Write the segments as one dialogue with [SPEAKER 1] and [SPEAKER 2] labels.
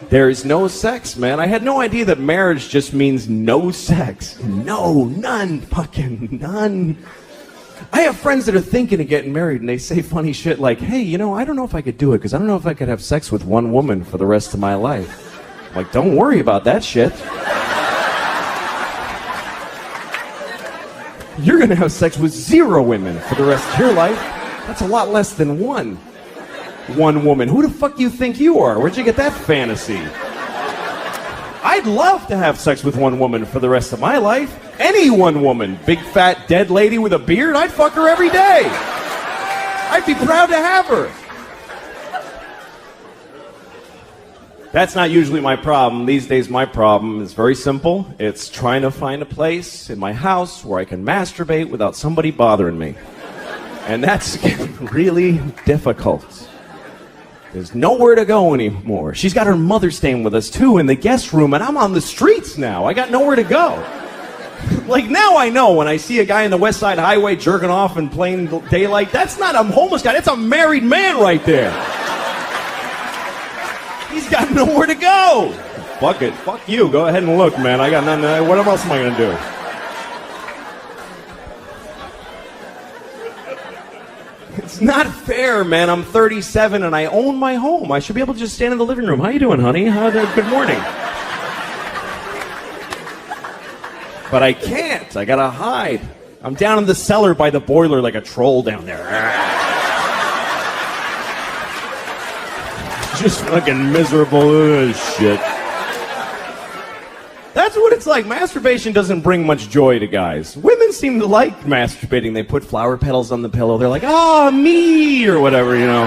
[SPEAKER 1] There is no sex, man. I had no idea that marriage just means no sex. No, none, fucking none. I have friends that are thinking of getting married, and they say funny shit like, hey, you know, I don't know if I could do it, because I don't know if I could have sex with one woman for the rest of my life. I'm like, don't worry about that shit. You're going to have sex with 0 women for the rest of your life. That's a lot less than one woman. Who the fuck do you think you are? Where'd you get that fantasy? I'd love to have sex with one woman for the rest of my life. Any one woman. Big, fat, dead lady with a beard, I'd fuck her every day. I'd be proud to have her. That's not usually my problem. These days, my problem is very simple. It's trying to find a place in my house where I can masturbate without somebody bothering me. And that's really difficult. There's nowhere to go anymore. She's got her mother staying with us, too, in the guest room, and I'm on the streets now. I got nowhere to go. Like, now I know when I see a guy in the West Side Highway jerking off in plain daylight, that's not a homeless guy, that's a married man right there. He's got nowhere to go. Fuck it. Fuck you. Go ahead and look, man. I got nothing. What else am I going to do? It's not fair, man. I'm 37 and I own my home. I should be able to just stand in the living room. How you doing, honey? Good morning. But I can't. I gotta hide. I'm down in the cellar by the boiler like a troll down there. Just fucking miserable shit. That's what it's like. Masturbation doesn't bring much joy to guys. Women seem to like masturbating. They put flower petals on the pillow. They're like, oh, me, or whatever, you know.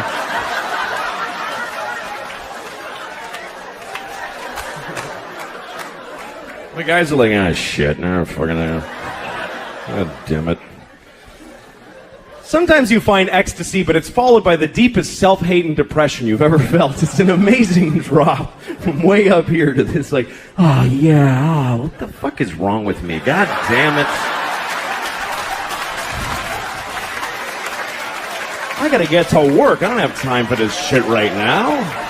[SPEAKER 1] The guys are like, ah, shit, no, fucking, God damn it. Sometimes you find ecstasy, but it's followed by the deepest self-hate and depression you've ever felt. It's an amazing drop from way up here to this, like, oh, yeah, oh, what the fuck is wrong with me? God damn it. I gotta get to work. I don't have time for this shit right now.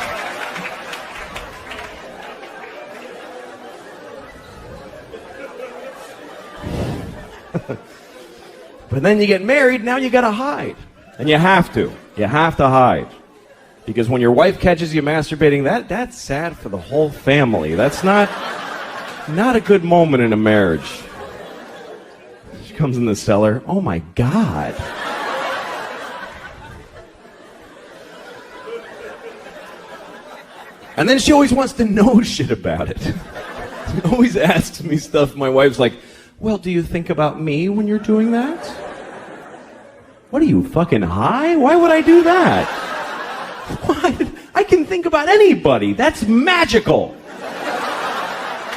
[SPEAKER 1] But then you get married, now you gotta hide. And you have to. You have to hide. Because when your wife catches you masturbating, that's sad for the whole family. That's not a good moment in a marriage. She comes in the cellar. Oh my God. And then she always wants to know shit about it. She always asks me stuff. My wife's like, well, do you think about me when you're doing that? What are you, fucking high? Why would I do that? What? I can think about anybody. That's magical.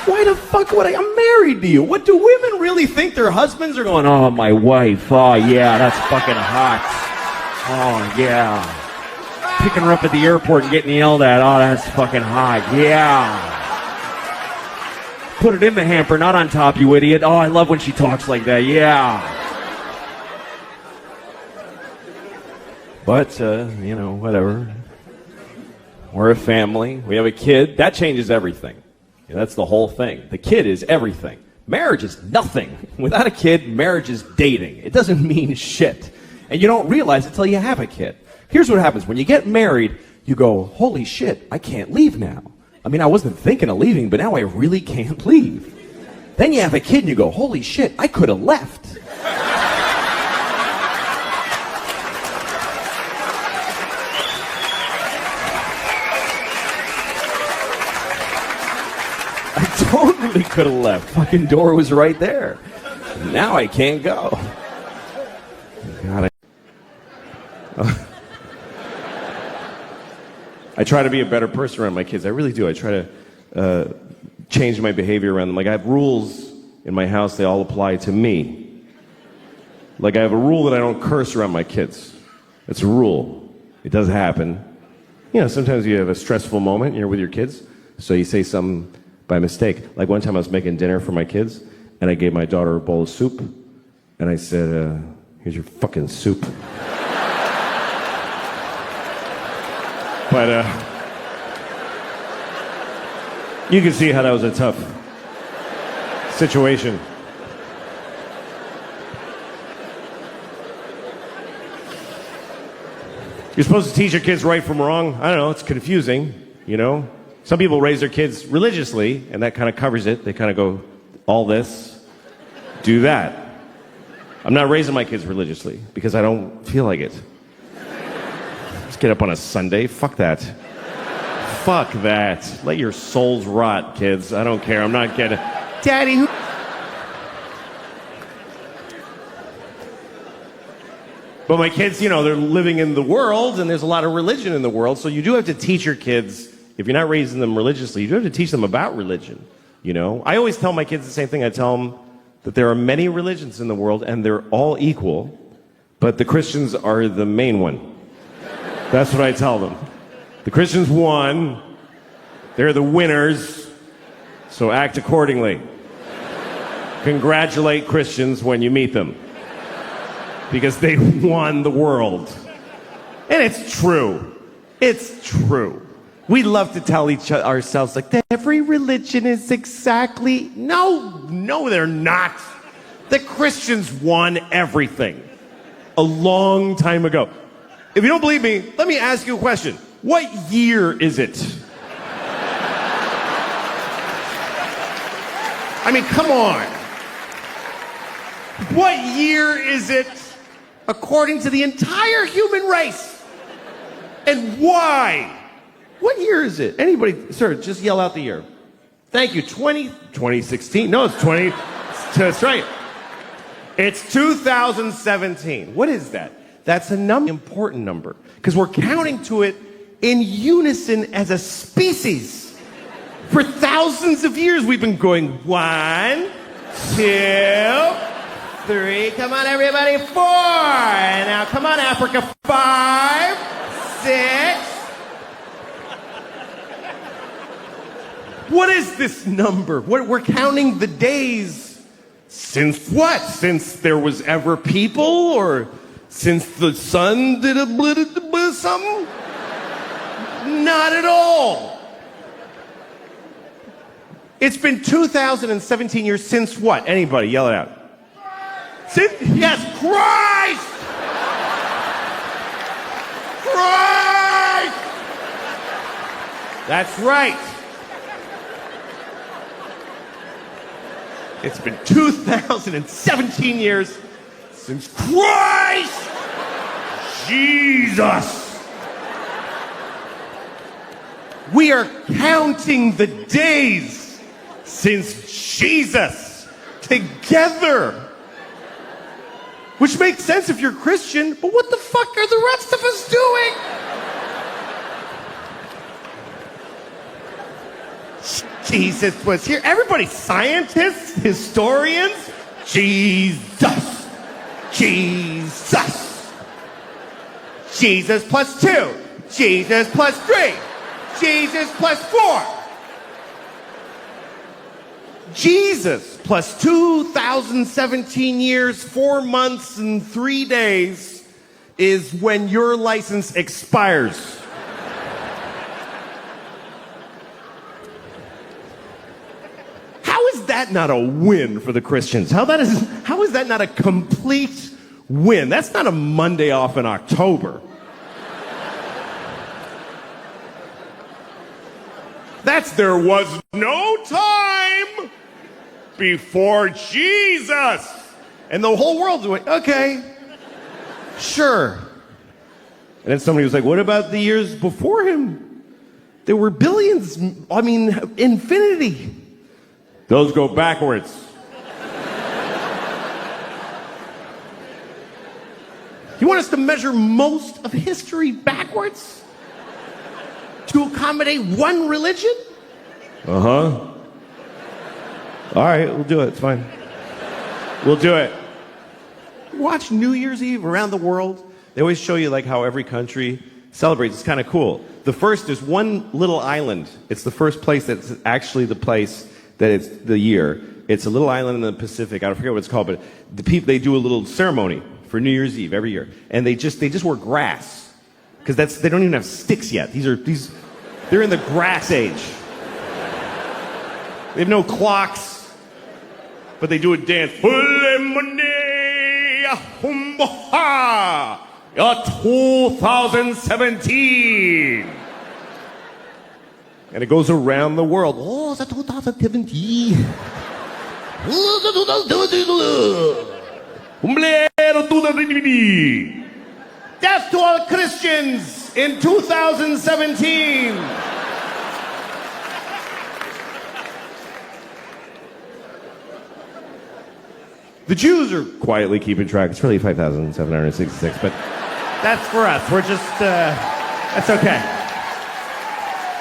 [SPEAKER 1] Why the fuck would I? I'm married to you. What do women really think their husbands are going, oh, my wife. Oh, yeah, that's fucking hot. Oh, yeah. Picking her up at the airport and getting yelled at. Oh, that's fucking hot. Yeah. Put it in the hamper, not on top, you idiot. Oh, I love when she talks like that. Yeah. But, you know, whatever. We're a family. We have a kid. That changes everything. Yeah, that's the whole thing. The kid is everything. Marriage is nothing. Without a kid, marriage is dating. It doesn't mean shit. And you don't realize it until you have a kid. Here's what happens. When you get married, you go, holy shit, I can't leave now. I mean, I wasn't thinking of leaving, but now I really can't leave. Then you have a kid and you go, holy shit, I could have left. I totally could have left. Fucking door was right there. Now I can't go. God, I try to be a better person around my kids. I really do. I try to change my behavior around them. Like, I have rules in my house. They all apply to me. Like, I have a rule that I don't curse around my kids. It's a rule. It does happen. You know, sometimes you have a stressful moment and you're with your kids, so you say something by mistake. Like, one time I was making dinner for my kids, and I gave my daughter a bowl of soup, and I said, here's your fucking soup. But
[SPEAKER 2] You can see how that was a tough situation. You're supposed to teach your kids right from wrong. I don't know, it's confusing, you know? Some people raise their kids religiously, and that kind of covers it. They kind of go, all this, do that. I'm not raising my kids religiously because I don't feel like it. Let's get up on a Sunday. Fuck that. Fuck that. Let your souls rot, kids. I don't care. I'm not getting... Daddy, who... But my kids, you know, they're living in the world, and there's a lot of religion in the world, so you do have to teach your kids, if you're not raising them religiously, you do have to teach them about religion, you know? I always tell my kids the same thing. I tell them that there are many religions in the world, and they're all equal, but the Christians are the main one. That's what I tell them. The Christians won. They're the winners, so act accordingly. Congratulate Christians when you meet them, because they won the world. And it's true. It's true. We love to tell ourselves, like, every religion is exactly... No, they're not. The Christians won everything a long time ago. If you don't believe me, let me ask you a question. What year is it? I mean, come on. What year is it according to the entire human race? And why? What year is it? Anybody, sir, just yell out the year. Thank you. 2016. No, it's 20. That's right. It's 2017. What is that? That's a important number, because we're counting to it in unison as a species. For thousands of years, we've been going 1, 2, 3. Come on, everybody. 4. And now, come on, Africa. 5, 6. What is this number? We're counting the days since what? Since there was ever people, or since the sun did a something? Not at all. It's been 2017 years since what? Anybody, yell it out. Since, yes, Christ! Christ! That's right. It's been 2017 years since Christ Jesus. We are counting the days since Jesus together. Which makes sense if you're Christian, but what the fuck are the rest of us doing? Jesus was here. Everybody, scientists, historians. Jesus. Jesus. Jesus plus 2. Jesus plus 3. Jesus plus 4. Jesus plus 2017 years, 4 months, and 3 days is when your license expires. How is that not a win for the Christians? How is that not a complete win? That's not a Monday off in October. That's there was no time before Jesus. And the whole world's like, okay, sure. And then somebody was like, what about the years before him? There were billions, I mean, infinity. Those go backwards. You want us to measure most of history backwards? To accommodate one religion? Uh-huh. All right, we'll do it. It's fine. We'll do it. Watch New Year's Eve around the world. They always show you like how every country celebrates. It's kind of cool. The first is one little island. It's the first place that's actually the place that it's the year. It's a little island in the Pacific. I don't forget what it's called, but the people, they do a little ceremony for New Year's Eve every year, and they just wear grass because they don't even have sticks yet. They're in the grass age. They have no clocks, but they do a dance. 2017. And it goes around the world. Oh, it's a 2017. Death to all Christians in 2017. The Jews are quietly keeping track. It's really 5,766, but that's for us. We're just, that's okay.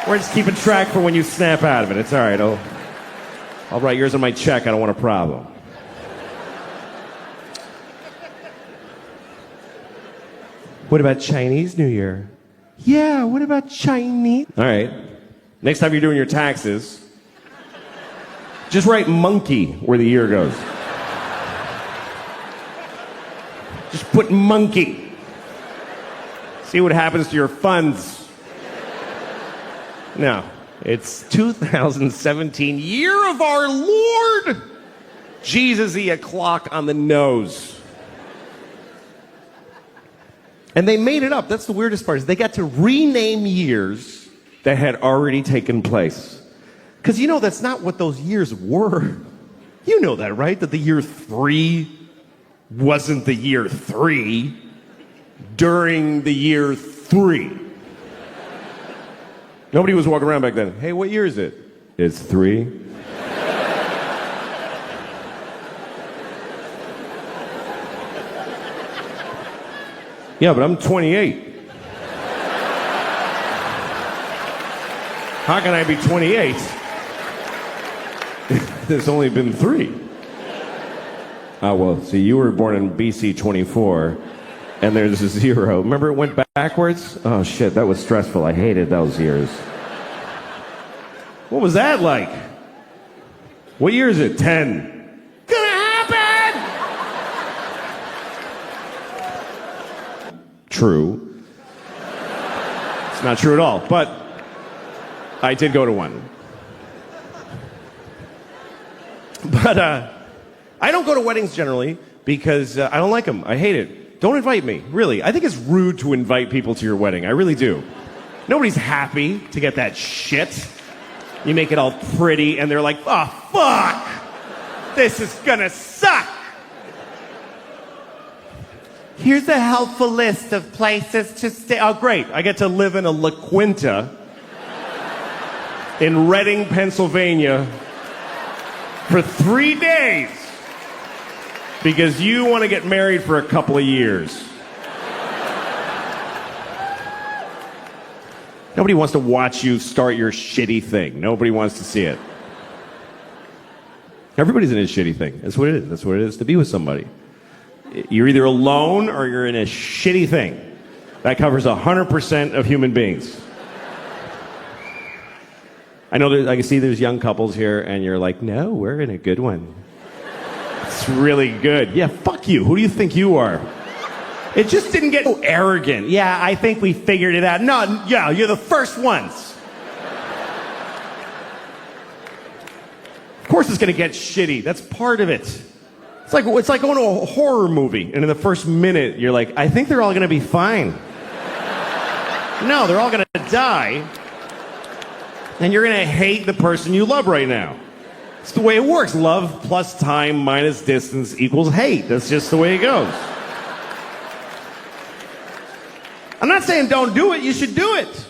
[SPEAKER 2] We're just keeping track for when you snap out of it. It's all right. I'll write yours on my check. I don't want a problem. What about Chinese New Year? Yeah, what about Chinese? All right. Next time you're doing your taxes, just write monkey where the year goes. Just put monkey. See what happens to your funds. No, it's 2017, year of our Lord. Jesus-y, a clock on the nose. And they made it up. That's the weirdest part, is they got to rename years that had already taken place. Because you know that's not what those years were. You know that, right? That the year 3 wasn't the year 3 during the year 3. Nobody was walking around back then. Hey, what year is it? It's 3. Yeah, but I'm 28. How can I be 28? There's only been 3. Oh, well, see, you were born in BC 24, and there's a 0. Remember it went backwards? Oh, shit, that was stressful. I hated those years. What was that like? What year is it? 10. Gonna happen! True. It's not true at all, but I did go to one. But, I don't go to weddings generally because I don't like them. I hate it. Don't invite me, really. I think it's rude to invite people to your wedding. I really do. Nobody's happy to get that shit. You make it all pretty and they're like, oh, fuck! This is gonna suck! Here's a helpful list of places to stay. Oh, great. I get to live in a La Quinta in Reading, Pennsylvania for 3 days. Because you want to get married for a couple of years. Nobody wants to watch you start your shitty thing. Nobody wants to see it. Everybody's in a shitty thing. That's what it is. That's what it is to be with somebody. You're either alone or you're in a shitty thing. That covers 100% of human beings. I know I can see there's young couples here and you're like, no, we're in a good one. It's really good. Yeah, fuck you. Who do you think you are? It just didn't get so arrogant. Yeah, I think we figured it out. No, yeah, you're the first ones. Of course it's going to get shitty. That's part of it. It's like going to a horror movie, and in the first minute, you're like, I think they're all going to be fine. No, they're all going to die, and you're going to hate the person you love right now. It's the way it works. Love plus time minus distance equals hate. That's just the way it goes. I'm not saying don't do it. You should do it.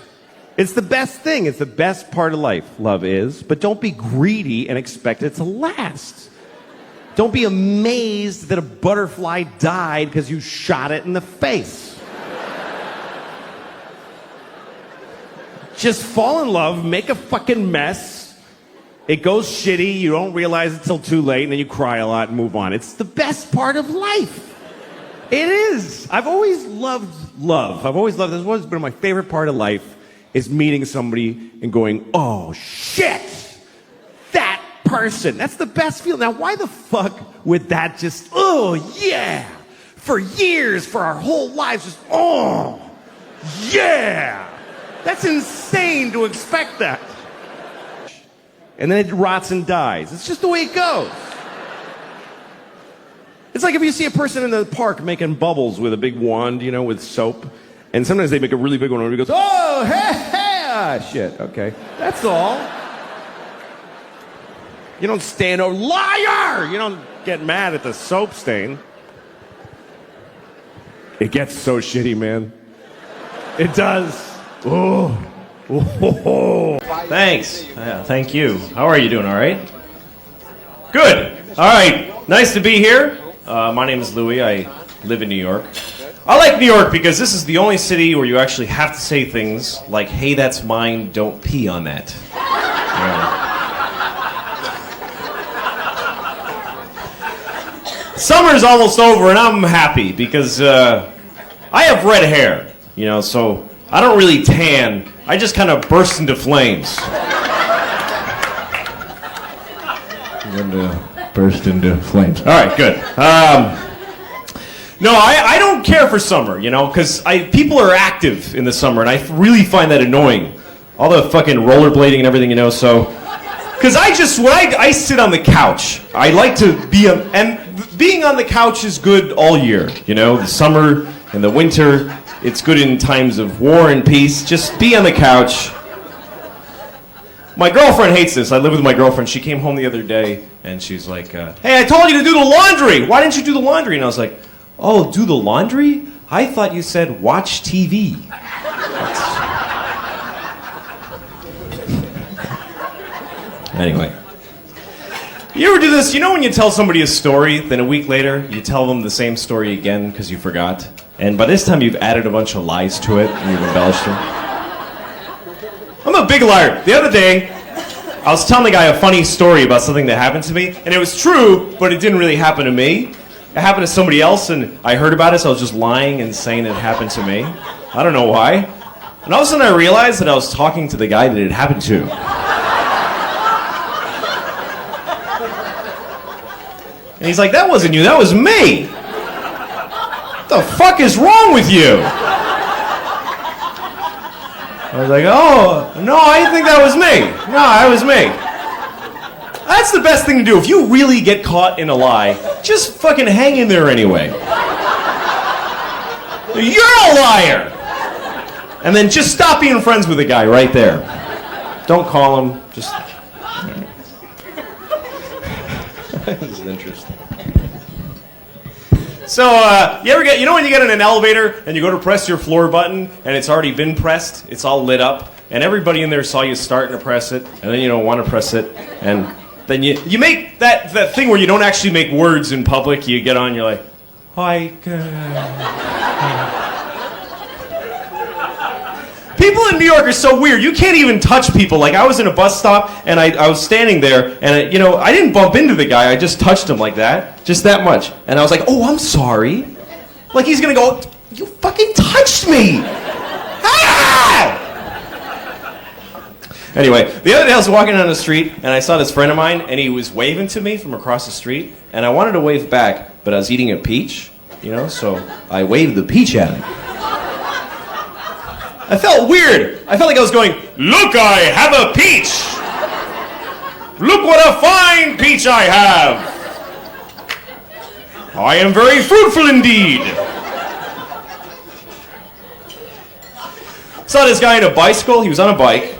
[SPEAKER 2] It's the best thing. It's the best part of life. Love is. But don't be greedy and expect it to last. Don't be amazed that a butterfly died because you shot it in the face. Just fall in love, make a fucking mess. It goes shitty, you don't realize it till too late, and then you cry a lot and move on. It's the best part of life. It is. I've always loved love. I've always loved this. It's always been my favorite part of life is meeting somebody and going, oh, shit, that person. That's the best feeling. Now, why the fuck would that just, oh, yeah, for years, for our whole lives, just, oh, yeah. That's insane to expect that. and then it rots and dies. It's just the way it goes. It's like if you see a person in the park making bubbles with a big wand, you know, with soap, and sometimes they make a really big one and everybody goes, oh, hey, ah, shit, okay. That's all. You don't stand over, liar! You don't get mad at the soap stain. It gets so shitty, man. It does. Oh. Oh.
[SPEAKER 3] Thanks. Yeah, thank you. How are you doing? All right? Good. All right. Nice to be here. My name is Louis. I live in New York. I like New York because this is the only city where you actually have to say things like, hey, that's mine, don't pee on that. Summer's almost over and I'm happy because I have red hair, you know, so I don't really tan. I just kind of burst into flames. I'm going to burst into flames. All right, good. No, I don't care for summer, you know, because people are active in the summer, and I really find that annoying. All the fucking rollerblading and everything, you know, so... Because when I sit on the couch, I like to be... and being on the couch is good all year, you know, the summer and the winter. It's good in times of war and peace. Just be on the couch. My girlfriend hates this. I live with my girlfriend. She came home the other day, and she's like, hey, I told you to do the laundry. Why didn't you do the laundry? And I was like, oh, do the laundry? I thought you said watch TV. Anyway. You ever do this? You know when you tell somebody a story, then a week later, you tell them the same story again because you forgot? And by this time, you've added a bunch of lies to it, and you've embellished them. I'm a big liar. The other day, I was telling the guy a funny story about something that happened to me, and it was true, but it didn't really happen to me. It happened to somebody else, and I heard about it, so I was just lying and saying it happened to me. I don't know why. And all of a sudden, I realized that I was talking to the guy that it happened to. And he's like, that wasn't you, that was me. What the fuck is wrong with you? I was like, oh, no, I think that was me. No, that was me. That's the best thing to do. If you really get caught in a lie, just fucking hang in there anyway. You're a liar. And then just stop being friends with the guy right there. Don't call him, just... This is interesting. So, you know when you get in an elevator and you go to press your floor button and it's already been pressed, it's all lit up, and everybody in there saw you starting to press it, and then you don't want to press it, and then you make that thing where you don't actually make words in public. You get on, you're like, hi. People in New York are so weird. You can't even touch people. Like, I was in a bus stop, and I was standing there, and I didn't bump into the guy. I just touched him like that. Just that much. And I was like, oh, I'm sorry. Like, he's going to go, you fucking touched me. Ah! Anyway, the other day I was walking down the street, and I saw this friend of mine, and he was waving to me from across the street, and I wanted to wave back, but I was eating a peach, you know, so I waved the peach at him. I felt weird. I felt like I was going, look, I have a peach. Look what a fine peach I have. I am very fruitful indeed. Saw this guy on a bicycle. He was on a bike,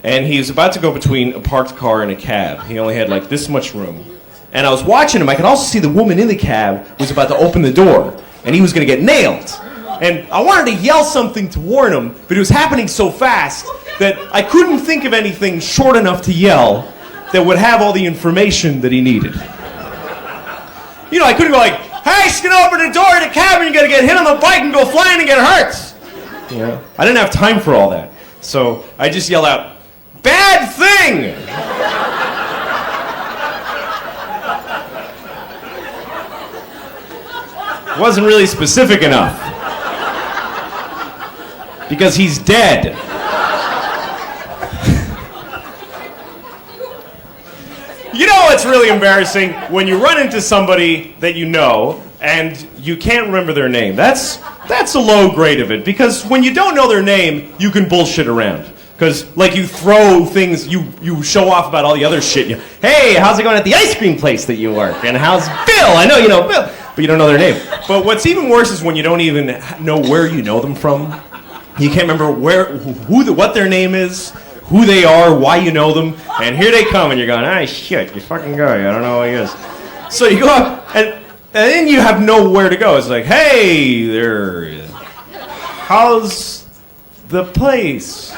[SPEAKER 3] and he was about to go between a parked car and a cab. He only had like this much room. And I was watching him. I could also see the woman in the cab was about to open the door, and he was going to get nailed. And I wanted to yell something to warn him, but it was happening so fast that I couldn't think of anything short enough to yell that would have all the information that he needed. You know, I couldn't go like, hey, she's gonna open the door of the cab and you're gonna get hit on the bike and go flying and get hurt. You know, I didn't have time for all that. So I just yelled out, bad thing! Wasn't really specific enough. Because he's dead. You know what's really embarrassing? When you run into somebody that you know and you can't remember their name. That's a low grade of it, because when you don't know their name, you can bullshit around. Because, like, you throw things, you show off about all the other shit. Hey, how's it going at the ice cream place that you work? And how's Bill? I know you know Bill, but you don't know their name. But what's even worse is when you don't even know where you know them from. You can't remember what their name is, who they are, why you know them, and here they come, and you're going, ah, shit, you fucking guy, I don't know who he is. So you go up, and then you have nowhere to go. It's like, hey, there, how's the place?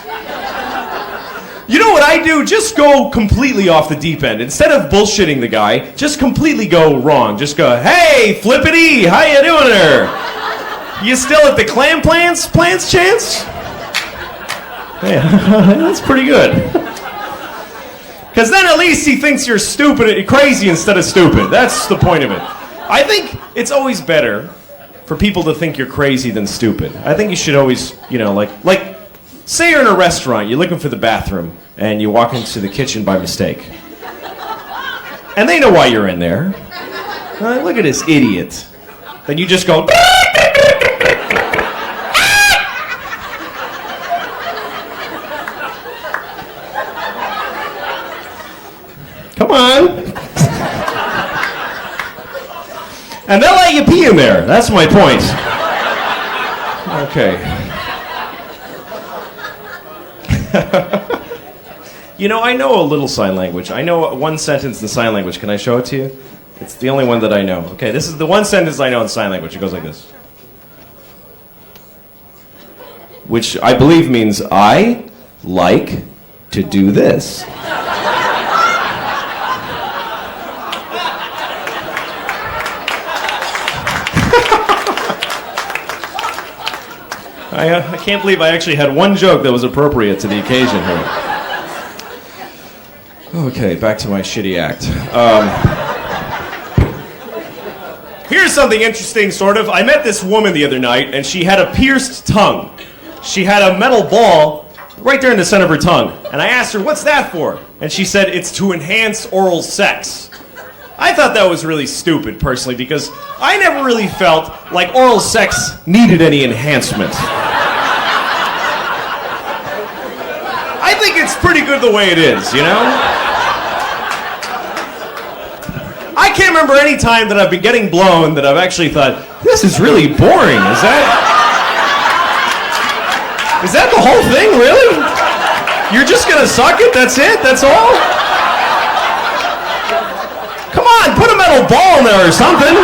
[SPEAKER 3] You know what I do? Just go completely off the deep end. Instead of bullshitting the guy, just completely go wrong. Just go, hey, Flippity, how you doing there? You still at the clam plants chance? Yeah, that's pretty good. Because then at least he thinks you're stupid, crazy instead of stupid. That's the point of it. I think it's always better for people to think you're crazy than stupid. I think you should always, like, say you're in a restaurant, you're looking for the bathroom, and you walk into the kitchen by mistake. And they know why you're in there. Look at this idiot. Then you just go... Come on. And they'll let you pee in there. That's my point. Okay. I know a little sign language. I know one sentence in sign language. Can I show it to you? It's the only one that I know. Okay, this is the one sentence I know in sign language. It goes like this. Which I believe means, I like to do this. I can't believe I actually had one joke that was appropriate to the occasion here. Okay, back to my shitty act. Here's something interesting, sort of. I met this woman the other night, and she had a pierced tongue. She had a metal ball right there in the center of her tongue. And I asked her, what's that for? And she said, it's to enhance oral sex. I thought that was really stupid, personally, because I never really felt like oral sex needed any enhancement. I think it's pretty good the way it is, I can't remember any time that I've been getting blown that I've actually thought, this is really boring. Is that the whole thing, really? You're just gonna suck it? That's it? That's all? Come on, put a metal ball in there or something.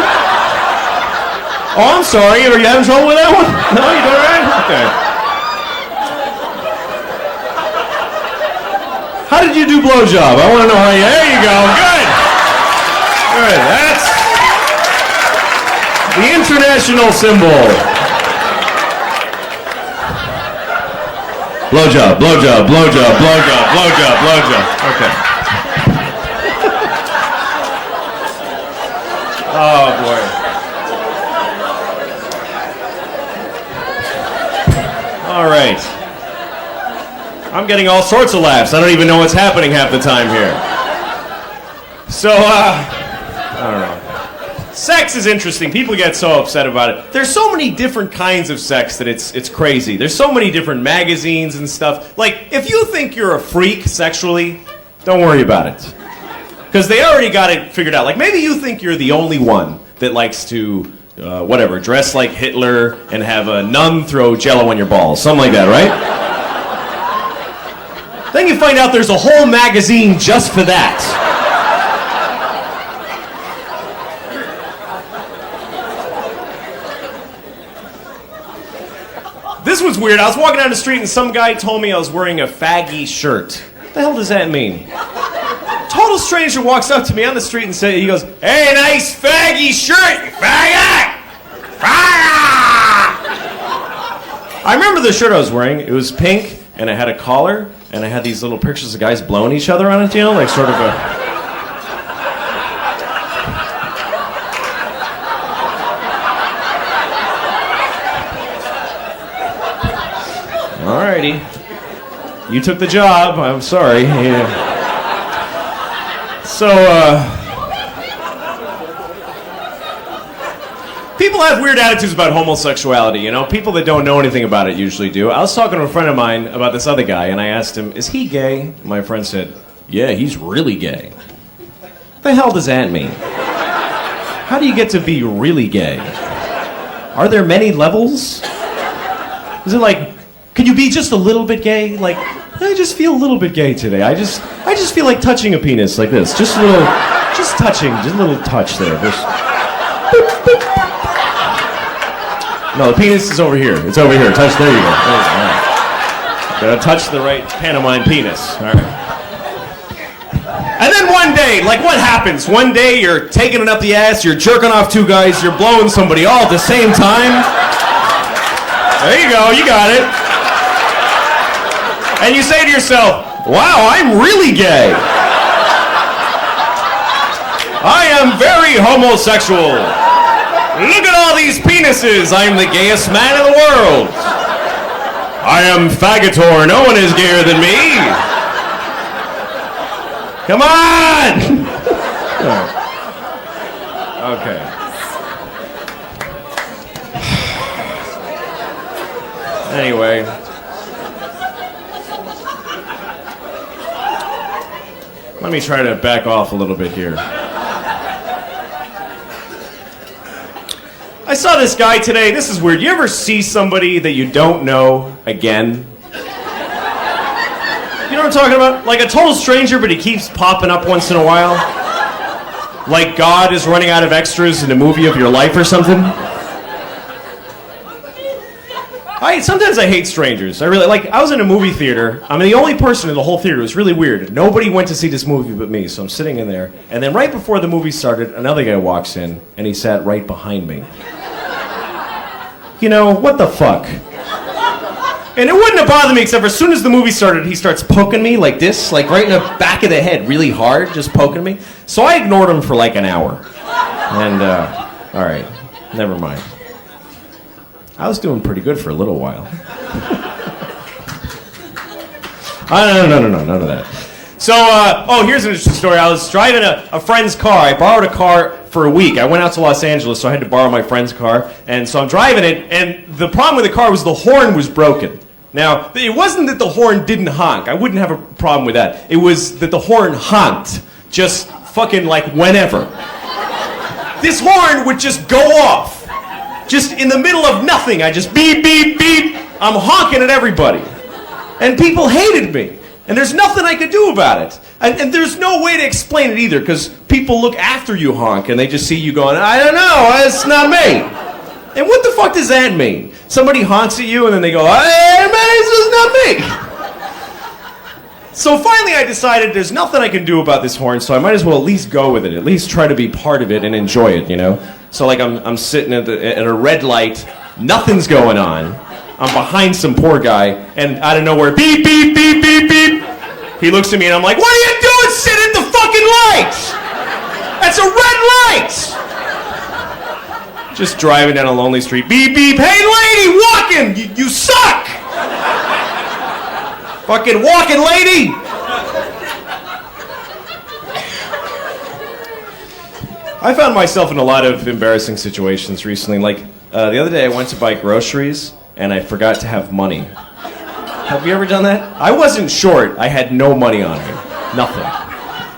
[SPEAKER 3] Oh, I'm sorry. Are you having trouble with that one? No, you doing all right? Okay. How did you do blowjob? I want to know how you... There you go. Good. Good. That's the international symbol. Blowjob, blowjob, blowjob, blowjob, blowjob, blowjob. Okay. Oh, boy. All right. I'm getting all sorts of laughs. I don't even know what's happening half the time here. So, I don't know. Sex is interesting. People get so upset about it. There's so many different kinds of sex that it's crazy. There's so many different magazines and stuff. Like, if you think you're a freak sexually, don't worry about it. Because they already got it figured out. Like, maybe you think you're the only one that likes to, dress like Hitler and have a nun throw Jell-O on your balls. Something like that, right? Then you find out there's a whole magazine just for that. This was weird. I was walking down the street and some guy told me I was wearing a faggy shirt. What the hell does that mean? Total stranger walks up to me on the street and he goes, hey, nice faggy shirt, you faggot! Faggot! I remember the shirt I was wearing. It was pink, and it had a collar, and I had these little pictures of guys blowing each other on it, like sort of a... Alrighty. You took the job. I'm sorry. Yeah. So, people people have weird attitudes about homosexuality, you know? People that don't know anything about it usually do. I was talking to a friend of mine about this other guy, and I asked him, is he gay? My friend said, yeah, he's really gay. What the hell does that mean? How do you get to be really gay? Are there many levels? Is it like, can you be just a little bit gay? Like, I just feel a little bit gay today. I just feel like touching a penis like this. Just a little, just touching, just a little touch there. Just, boop, boop. No, the penis is over here. It's over here. Touch, there you go. There you go. All right. Gotta touch the right pantomime penis. All right. And then one day, like what happens? One day you're taking it up the ass, you're jerking off two guys, you're blowing somebody all at the same time. There you go, you got it. And you say to yourself, wow, I'm really gay. I am very homosexual. Look at all these penises. I'm the gayest man in the world. I am faggotor. No one is gayer than me. Come on! Okay. Anyway. Let me try to back off a little bit here. I saw this guy today. This is weird. You ever see somebody that you don't know again? You know what I'm talking about? Like a total stranger, but he keeps popping up once in a while. Like God is running out of extras in a movie of your life or something. Sometimes I hate strangers. I was in a movie theater. I'm the only person in the whole theater. It was really weird. Nobody went to see this movie but me, so I'm sitting in there. And then right before the movie started, another guy walks in, and he sat right behind me. You know, what the fuck? And it wouldn't have bothered me, except for as soon as the movie started, he starts poking me like this, like right in the back of the head, really hard, just poking me. So I ignored him for like an hour. And, all right, never mind. I was doing pretty good for a little while. No, none of that. So, here's an interesting story. I was driving a friend's car. I borrowed a car for a week. I went out to Los Angeles, so I had to borrow my friend's car. And so I'm driving it, and the problem with the car was the horn was broken. Now, it wasn't that the horn didn't honk. I wouldn't have a problem with that. It was that the horn honked. Just fucking like whenever. This horn would just go off. Just in the middle of nothing. I just beep, beep, beep. I'm honking at everybody. And people hated me. And there's nothing I could do about it. And there's no way to explain it either, because people look after you honk and they just see you going, I don't know, it's not me. And what the fuck does that mean? Somebody honks at you and then they go, hey, man, this is not me. So finally I decided there's nothing I can do about this horn, so I might as well at least go with it, at least try to be part of it and enjoy it, you know? So like I'm sitting at a red light, nothing's going on. I'm behind some poor guy, and out of nowhere, beep, beep, beep, beep, beep. He looks at me and I'm like, what are you doing? Sit at the fucking light! That's a red light! Just driving down a lonely street, beep, beep, hey lady, walking! You suck! Fucking walking lady! I found myself in a lot of embarrassing situations recently. Like, the other day I went to buy groceries, and I forgot to have money. Have you ever done that? I wasn't short. I had no money on me. Nothing.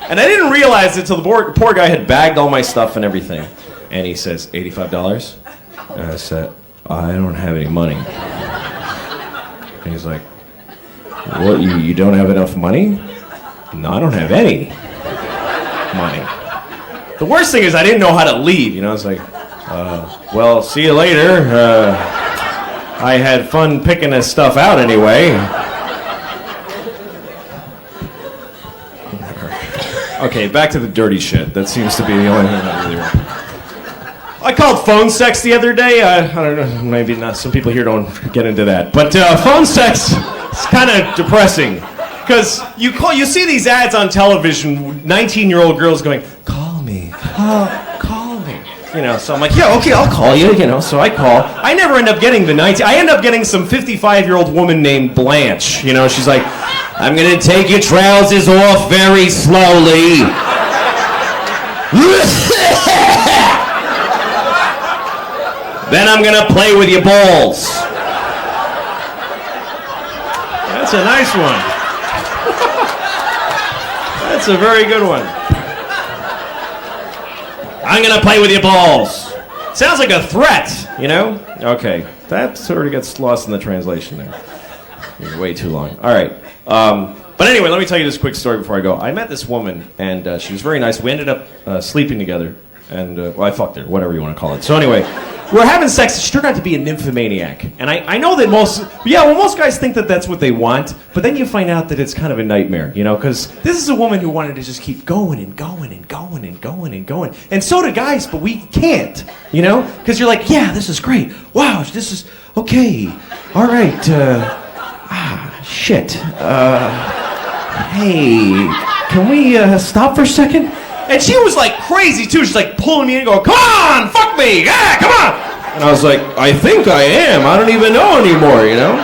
[SPEAKER 3] And I didn't realize it until the poor guy had bagged all my stuff and everything. And he says, $85? And I said, I don't have any money. And he's like, what, you don't have enough money? No, I don't have any money. The worst thing is I didn't know how to leave, you know? I was like, well, see you later. I had fun picking this stuff out anyway. Okay, back to the dirty shit. That seems to be the only thing that really works. I called phone sex the other day. I don't know, maybe not. Some people here don't get into that. But phone sex is kind of depressing. Because you see these ads on television, 19-year-old girls going, call me, call me. You know, so I'm like, yeah, okay, I'll call you, you know, so I call. I never end up getting the 19, I end up getting some 55-year-old woman named Blanche. You know, she's like, I'm gonna take your trousers off very slowly. Then I'm gonna play with your balls. That's a nice one. That's a very good one. I'm gonna play with your balls. Sounds like a threat, you know? Okay, that sort of gets lost in the translation there. It's way too long. All right. But anyway, let me tell you this quick story before I go. I met this woman, and she was very nice. We ended up sleeping together, and well, I fucked her, whatever you want to call it. So anyway, we're having sex. She turned out to be a nymphomaniac, and I know that most guys think that that's what they want, but then you find out that it's kind of a nightmare, you know, because this is a woman who wanted to just keep going and going and going and going and going, and so do guys, but we can't, you know, because you're like, yeah, this is great. Wow, this is okay. All right. Shit. Hey, can we stop for a second? And she was like crazy too. She's like pulling me in and going, come on, fuck me, yeah, come on. And I was like, I think I am. I don't even know anymore, you know?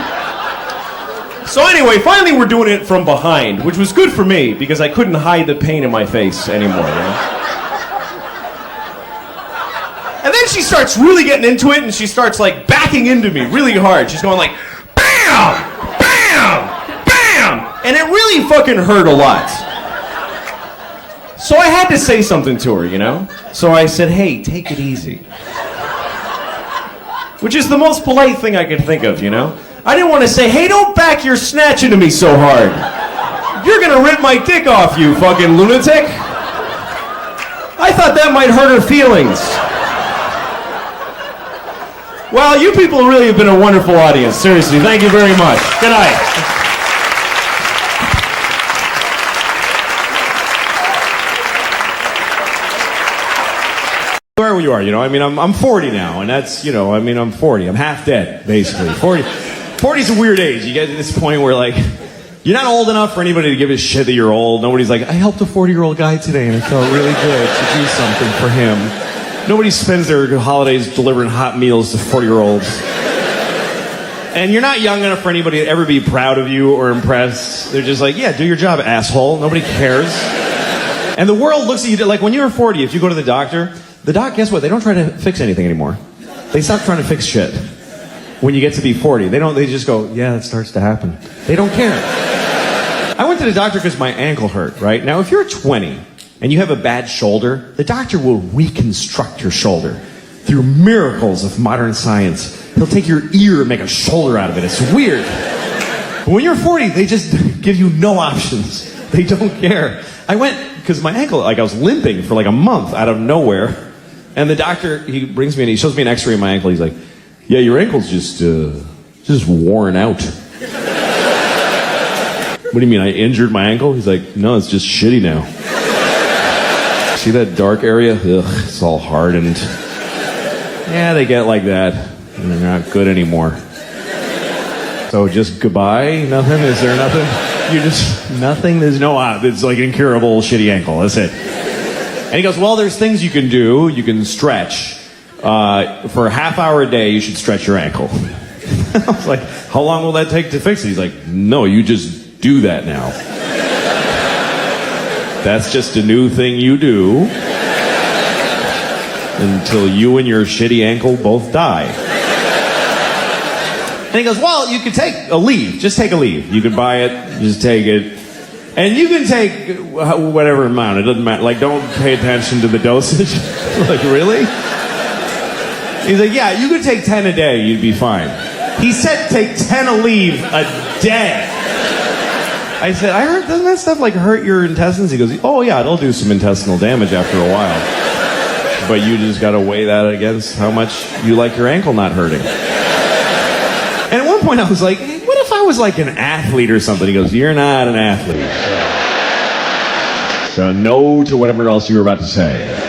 [SPEAKER 3] So anyway, finally we're doing it from behind, which was good for me because I couldn't hide the pain in my face anymore, you know? And then she starts really getting into it and she starts like backing into me really hard. She's going like, bam! And it really fucking hurt a lot. So I had to say something to her, you know? So I said, hey, take it easy. Which is the most polite thing I could think of, you know? I didn't want to say, hey, don't back your snatch into me so hard. You're gonna rip my dick off, you fucking lunatic. I thought that might hurt her feelings. Well, you people really have been a wonderful audience. Seriously, thank you very much. Good night.
[SPEAKER 1] Where you are, you know, I mean, I'm 40 now, and that's, you know, I mean, I'm 40. I'm half dead, basically. 40's a weird age. You get to this point where, like, you're not old enough for anybody to give a shit that you're old. Nobody's like, I helped a 40-year-old guy today, and it felt really good to do something for him. Nobody spends their holidays delivering hot meals to 40-year-olds. And you're not young enough for anybody to ever be proud of you or impressed. They're just like, yeah, do your job, asshole. Nobody cares. And the world looks at you like, when you're 40, if you go to the doctor, guess what? They don't try to fix anything anymore. They stop trying to fix shit. When you get to be 40, they just go, yeah, it starts to happen. They don't care. I went to the doctor because my ankle hurt, right? Now, if you're 20 and you have a bad shoulder, the doctor will reconstruct your shoulder through miracles of modern science. He'll take your ear and make a shoulder out of it. It's weird. But when you're 40, they just give you no options. They don't care. I went because my ankle, like, I was limping for like a month out of nowhere. And the doctor, he brings me in, he shows me an x-ray of my ankle. He's like, yeah, your ankle's just worn out. What do you mean, I injured my ankle? He's like, no, it's just shitty now. See that dark area? Ugh, it's all hardened. Yeah, they get like that. And they're not good anymore. So just goodbye? Nothing? Is there nothing? You just, nothing? There's no, it's like an incurable shitty ankle. That's it. And he goes, well, there's things you can do. You can stretch. For a half hour a day, you should stretch your ankle. I was like, how long will that take to fix it? He's like, no, you just do that now. That's just a new thing you do until you and your shitty ankle both die. And he goes, well, you could take a leave. Just take a leave. You could buy it, just take it. And you can take whatever amount. It doesn't matter. Like, don't pay attention to the dosage. Like, really? He's like, yeah, you could take 10 a day. You'd be fine. He said take 10 a leave a day. I said, I heard, doesn't that stuff like hurt your intestines? He goes, oh yeah, it'll do some intestinal damage after a while. But you just gotta weigh that against how much you like your ankle not hurting. And at one point I was like, hey, what if I was like an athlete or something? He goes, you're not an athlete. So no to whatever else you were about to say.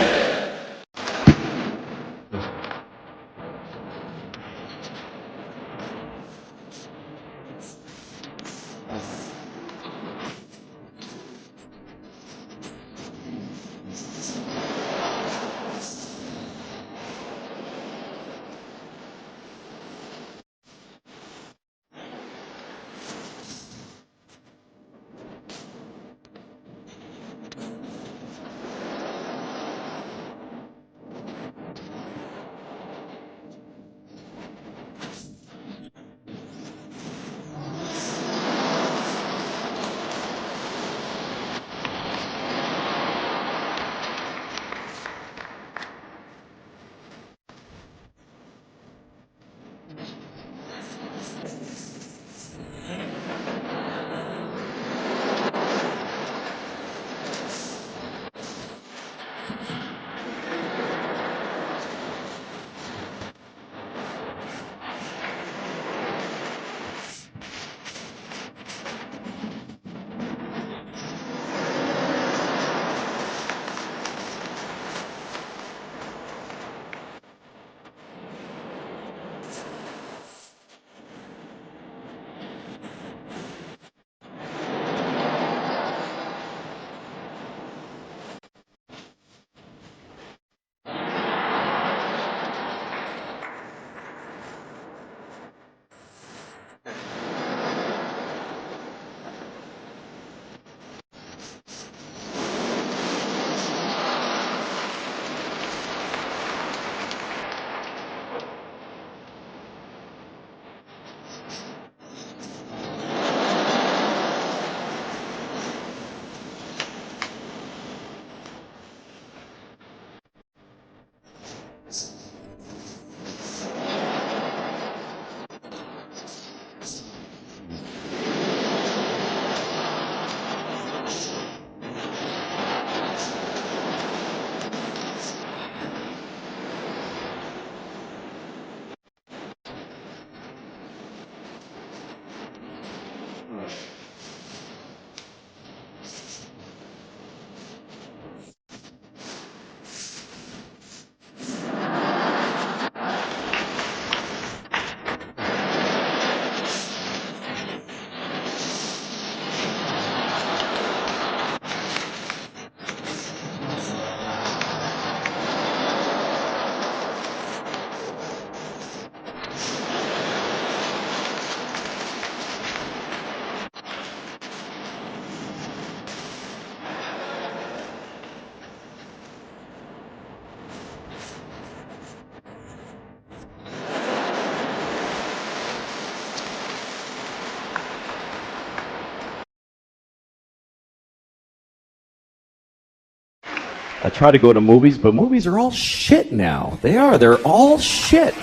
[SPEAKER 1] I try to go to movies, but movies are all shit now. They are. They're all shit.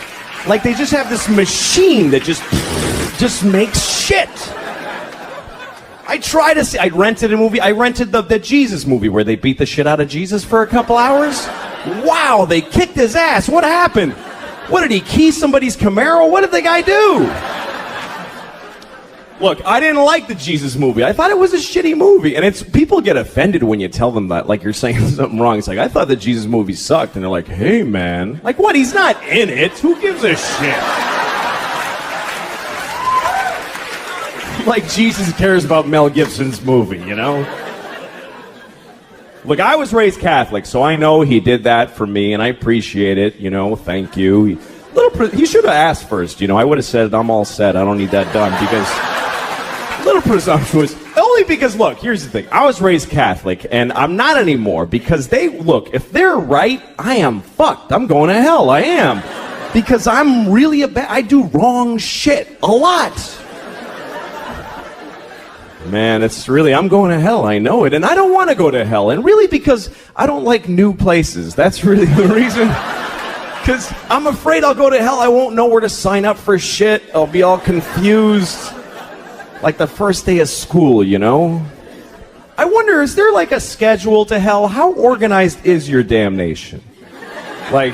[SPEAKER 1] Like they just have this machine that just makes shit. I try to see. I rented a movie. I rented the Jesus movie where they beat the shit out of Jesus for a couple hours. Wow, they kicked his ass. What happened? What did he key somebody's Camaro? What did the guy do? Look, I didn't like the Jesus movie. I thought it was a shitty movie. And it's people get offended when you tell them that, like you're saying something wrong. It's like, I thought the Jesus movie sucked. And they're like, hey, man. Like, what? He's not in it. Who gives a shit? Like Jesus cares about Mel Gibson's movie, you know? Look, I was raised Catholic, so I know he did that for me, and I appreciate it, you know, thank you. He should have asked first, you know. I would have said, I'm all set, I don't need that done, because... A little presumptuous. Only because, look, here's the thing. I was raised Catholic, and I'm not anymore, because look, if they're right, I am fucked. I'm going to hell, I am. Because I'm really I do wrong shit a lot. Man, I'm going to hell, I know it, and I don't want to go to hell, and really because I don't like new places. That's really the reason. Because I'm afraid I'll go to hell, I won't know where to sign up for shit, I'll be all confused. Like the first day of school, you know? I wonder, is there like a schedule to hell? How organized is your damnation? Like,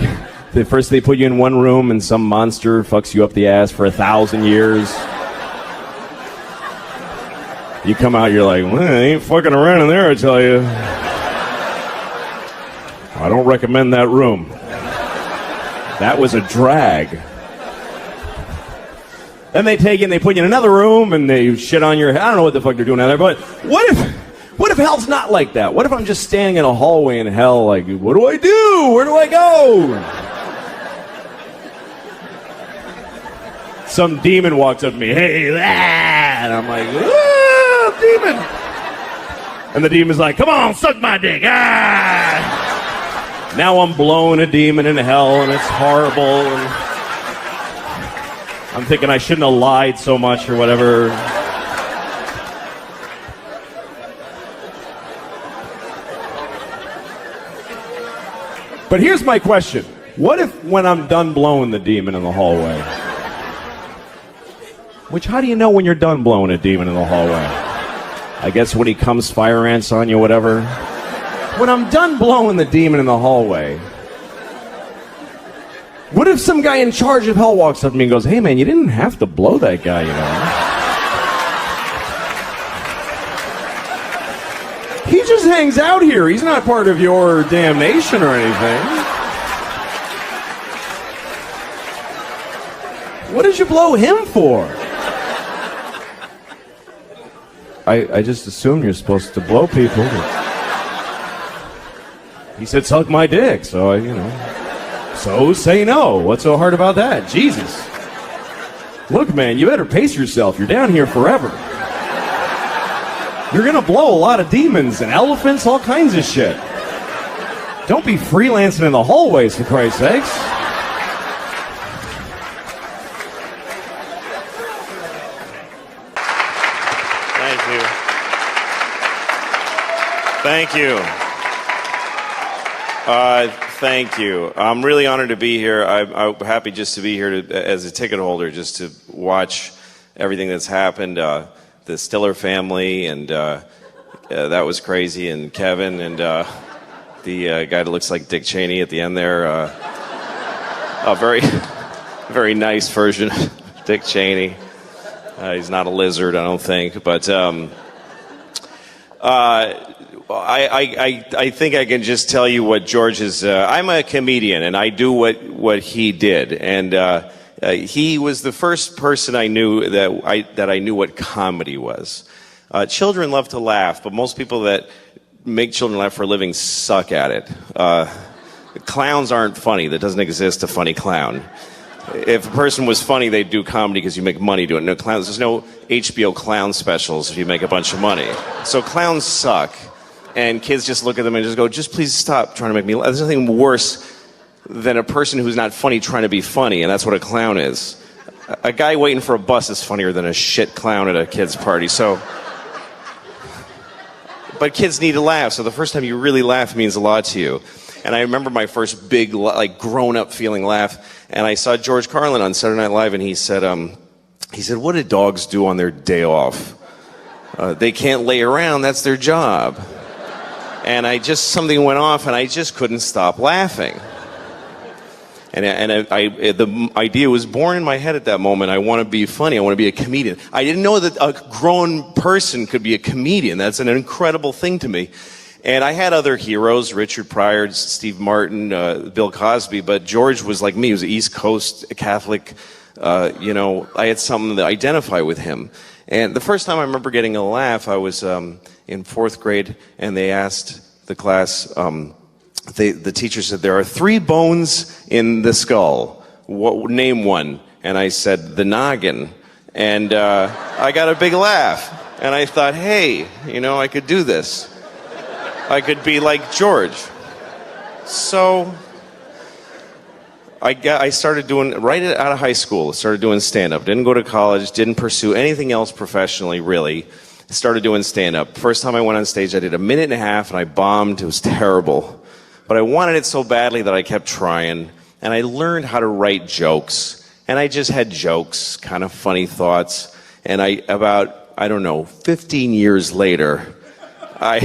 [SPEAKER 1] first they put you in one room and some monster fucks you up the ass for 1,000 years. You come out, you're like, well, I ain't fucking around in there, I tell you. I don't recommend that room. That was a drag. Then they take you and they put you in another room and they shit on your head. I don't know what the fuck they're doing out there, but what if hell's not like that? What if I'm just standing in a hallway in hell like, what do I do? Where do I go? Some demon walks up to me, hey, and I'm like, demon. And the demon's like, come on, suck my dick. Ah. Now I'm blowing a demon in hell and it's horrible. And I'm thinking I shouldn't have lied so much or whatever. But here's my question. What if when I'm done blowing the demon in the hallway? How do you know when you're done blowing a demon in the hallway? I guess when he comes fire ants on you, whatever. When I'm done blowing the demon in the hallway, what if some guy in charge of hell walks up to me and goes, hey man, you didn't have to blow that guy, you know? He just hangs out here. He's not part of your damnation or anything. What did you blow him for? I just assumed you're supposed to blow people. He said, suck my dick, so So say no. What's so hard about that? Jesus. Look, man, you better pace yourself. You're down here forever. You're gonna blow a lot of demons and elephants, all kinds of shit. Don't be freelancing in the hallways, for Christ's sakes.
[SPEAKER 4] Thank you. Thank you. I'm really honored to be here. I'm happy just to be here as a ticket holder, just to watch everything that's happened. The Stiller family, and that was crazy, and Kevin, and the guy that looks like Dick Cheney at the end there. A very, very nice version of Dick Cheney. He's not a lizard, I don't think, but... I think I can just tell you what George is. I'm a comedian, and I do what he did, and he was the first person I knew that I knew what comedy was. Children love to laugh, but most people that make children laugh for a living suck at it. Clowns aren't funny. There doesn't exist a funny clown. If a person was funny, they'd do comedy because you make money doing it. No clowns. There's no HBO clown specials if you make a bunch of money. So clowns suck. And kids just look at them and just go, just please stop trying to make me laugh. There's nothing worse than a person who's not funny trying to be funny, and that's what a clown is. A guy waiting for a bus is funnier than a shit clown at a kid's party. So but kids need to laugh. So the first time you really laugh means a lot to you. And I remember my first big, like, grown-up feeling laugh. And I saw George Carlin on Saturday Night Live, and he said, "What do dogs do on their day off? They can't lay around. That's their job." And something went off, and I just couldn't stop laughing. And the idea was born in my head at that moment. I want to be funny. I want to be a comedian. I didn't know that a grown person could be a comedian. That's an incredible thing to me. And I had other heroes, Richard Pryor, Steve Martin, Bill Cosby, but George was like me. He was an East Coast Catholic. I had something to identify with him. And the first time I remember getting a laugh, I was in fourth grade, and they asked the class, the teacher said, "There are 3 bones in the skull. Name one." And I said, "The noggin." And I got a big laugh. And I thought, hey, I could do this. I could be like George. So I started doing, right out of high school, started doing stand-up. Didn't go to college, didn't pursue anything else professionally, really. Started doing stand-up. First time I went on stage, I did a minute and a half, and I bombed. It was terrible. But I wanted it so badly that I kept trying, and I learned how to write jokes. And I just had jokes, kind of funny thoughts. And about 15 years later, I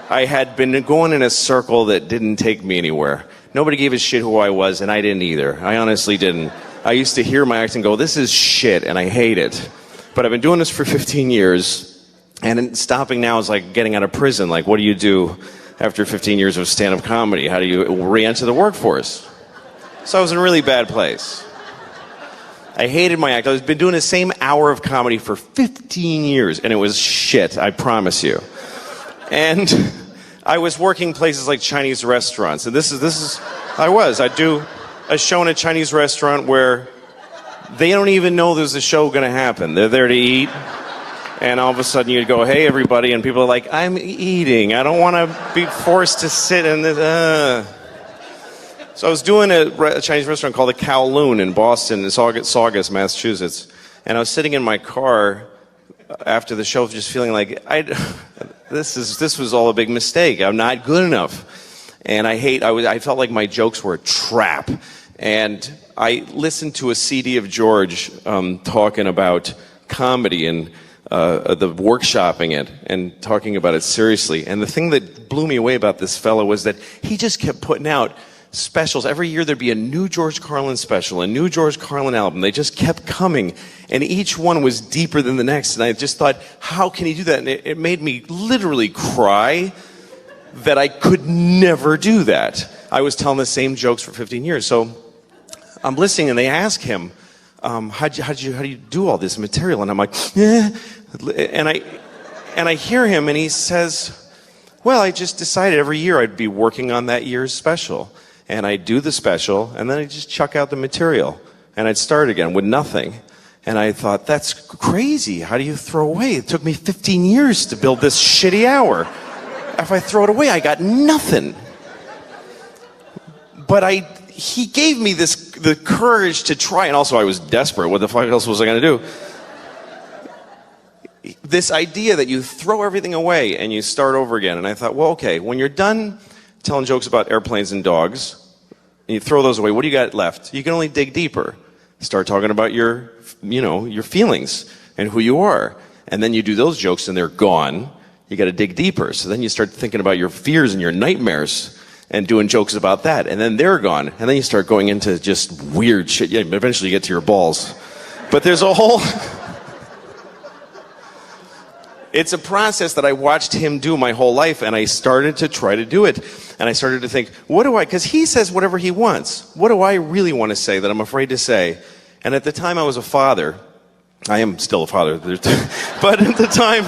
[SPEAKER 4] had been going in a circle that didn't take me anywhere. Nobody gave a shit who I was, and I didn't either. I honestly didn't. I used to hear my act and go, "This is shit," and I hate it. But I've been doing this for 15 years, and stopping now is like getting out of prison. Like, what do you do after 15 years of stand-up comedy? How do you re-enter the workforce? So I was in a really bad place. I hated my act. I've been doing the same hour of comedy for 15 years, and it was shit, I promise you. And I was working places like Chinese restaurants, and I'd do a show in a Chinese restaurant where they don't even know there's a show going to happen. They're there to eat, and all of a sudden you'd go, "Hey, everybody," and people are like, "I'm eating. I don't want to be forced to sit in this." So I was doing a Chinese restaurant called the Kowloon in Boston, in Saugus, Massachusetts, and I was sitting in my car after the show, just feeling like this was all a big mistake. I'm not good enough, and I felt like my jokes were a trap. And I listened to a CD of George talking about comedy and the workshopping it and talking about it seriously. And the thing that blew me away about this fellow was that he just kept putting out specials. Every year there'd be a new George Carlin special, a new George Carlin album. They just kept coming, and each one was deeper than the next. And I just thought, how can he do that? And it made me literally cry that I could never do that. I was telling the same jokes for 15 years. So I'm listening, and they ask him, how do you do all this material? And I'm like, eh. And I hear him, and he says, "Well, I just decided every year I'd be working on that year's special. And I'd do the special, and then I'd just chuck out the material. And I'd start again with nothing." And I thought, that's crazy. How do you throw away? It took me 15 years to build this shitty hour. If I throw it away, I got nothing. But he gave me the courage to try, and also I was desperate. What the fuck else was I going to do? This idea that you throw everything away and you start over again. And I thought, well, okay, when you're done telling jokes about airplanes and dogs, and you throw those away, what do you got left? You can only dig deeper. Start talking about your feelings and who you are. And then you do those jokes and they're gone. You got to dig deeper. So then you start thinking about your fears and your nightmares and doing jokes about that. And then they're gone. And then you start going into just weird shit. Yeah, eventually you get to your balls. But there's a whole... It's a process that I watched him do my whole life, and I started to try to do it. And I started to think, because he says whatever he wants. What do I really want to say that I'm afraid to say? And at the time I was a father. I am still a father. But at the time,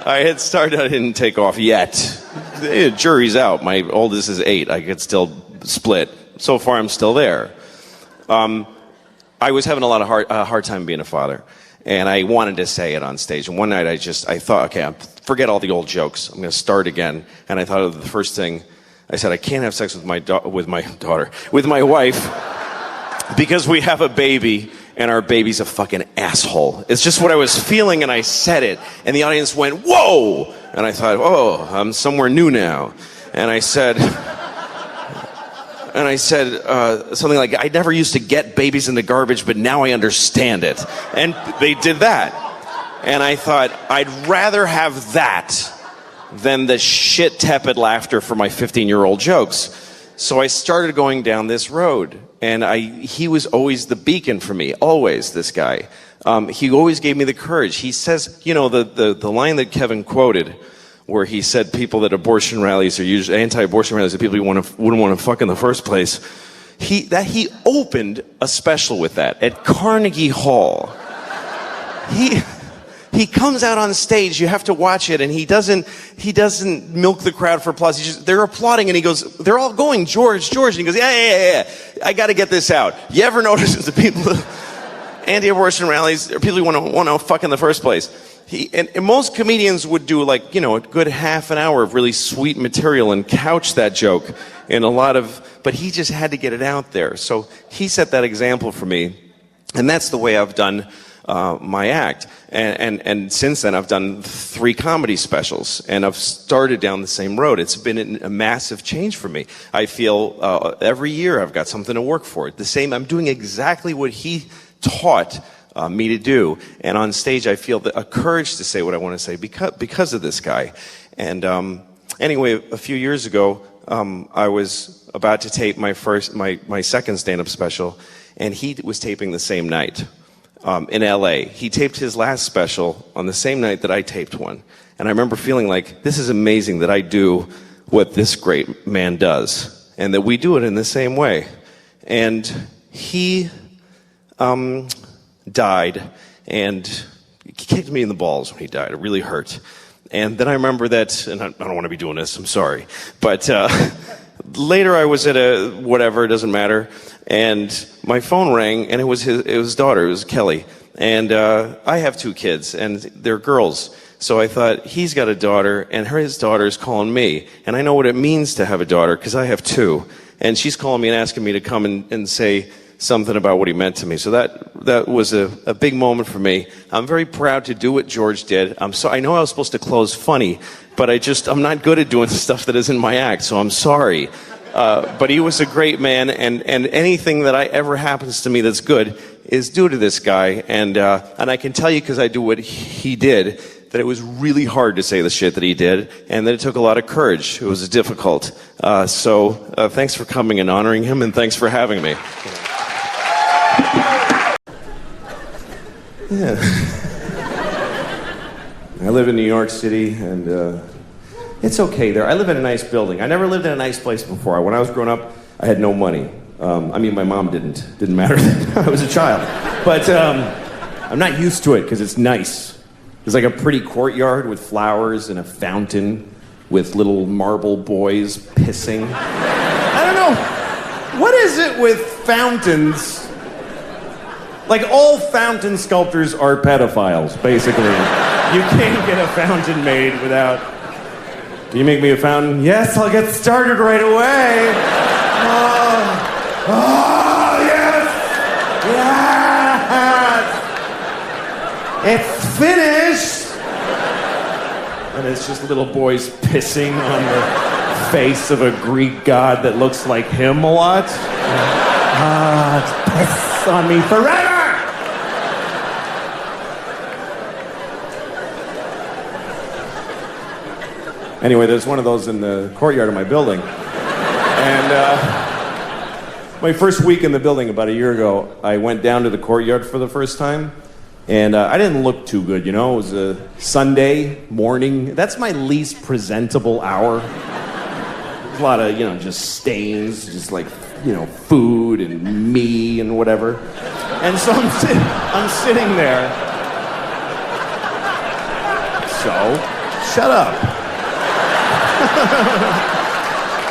[SPEAKER 4] I didn't take off yet. The jury's out. My oldest is 8. I could still split. So far, I'm still there. I was having a lot of hard time being a father. And I wanted to say it on stage. And one night I thought, okay, forget all the old jokes. I'm going to start again. And I thought of the first thing. I said, I can't have sex with my wife, because we have a baby, and our baby's a fucking asshole. It's just what I was feeling, and I said it. And the audience went, whoa! And I thought, oh, I'm somewhere new now. And I said something like, I never used to get babies in the garbage, but now I understand it. And they did that. And I thought, I'd rather have that than the shit tepid laughter for my 15-year-old jokes. So I started going down this road. And he was always the beacon for me, always, this guy. He always gave me the courage. He says, you know, the line that Kevin quoted, where he said people that abortion rallies are usually, anti-abortion rallies are people who wouldn't want to fuck in the first place. He opened a special with that at Carnegie Hall. He comes out on stage, you have to watch it, and he doesn't milk the crowd for applause. They're applauding, and he goes, they're all going, George, and he goes, yeah, I got to get this out. You ever notice the people, anti-abortion rallies are people who want to fuck in the first place? And most comedians would do like, you know, a good half an hour of really sweet material and couch that joke in but he just had to get it out there. So he set that example for me, and that's the way I've done my act. And since then, I've done 3 comedy specials, and I've started down the same road. It's been a massive change for me. I feel every year I've got something to work for. I'm doing exactly what he taught me to do. And on stage, I feel a courage to say what I want to say because of this guy. And anyway, a few years ago, I was about to tape my second stand-up special, and he was taping the same night. In LA. He taped his last special on the same night that I taped one. And I remember feeling like, this is amazing that I do what this great man does, and that we do it in the same way. And he died, and he kicked me in the balls when he died. It really hurt. And then I remember that, and I don't want to be doing this, I'm sorry, but later I was at whatever, it doesn't matter, and my phone rang, and it was his daughter, it was Kelly. And I have 2 kids, and they're girls. So I thought, he's got a daughter, and his daughter's calling me. And I know what it means to have a daughter, because I have 2. And she's calling me and asking me to come and say something about what he meant to me. So that was a big moment for me. I'm very proud to do what George did. I know I was supposed to close funny, but I'm not good at doing stuff that isn't my act, so I'm sorry. But he was a great man, and anything that ever happens to me that's good is due to this guy. And I can tell you, because I do what he did, that it was really hard to say the shit that he did, and that it took a lot of courage. It was difficult. So thanks for coming and honoring him, and thanks for having me. Yeah. I live in New York City, and it's okay there. I live in a nice building. I never lived in a nice place before. When I was growing up, I had no money. I mean, my mom didn't matter. I was a child. But I'm not used to it because it's nice. There's like a pretty courtyard with flowers and a fountain with little marble boys pissing. I don't know. What is it with fountains? Like, all fountain sculptors are pedophiles, basically. You can't get a fountain made without... Can you make me a fountain? Yes, I'll get started right away. Oh, yes! Yes! It's finished! And it's just little boys pissing on the face of a Greek god that looks like him a lot. Piss on me forever! Anyway, there's one of those in the courtyard of my building. And my first week in the building about a year ago, I went down to the courtyard for the first time. And I didn't look too good, you know? It was a Sunday morning. That's my least presentable hour. There's a lot of, just stains, just like, food and me and whatever. And so I'm sitting there. So, shut up.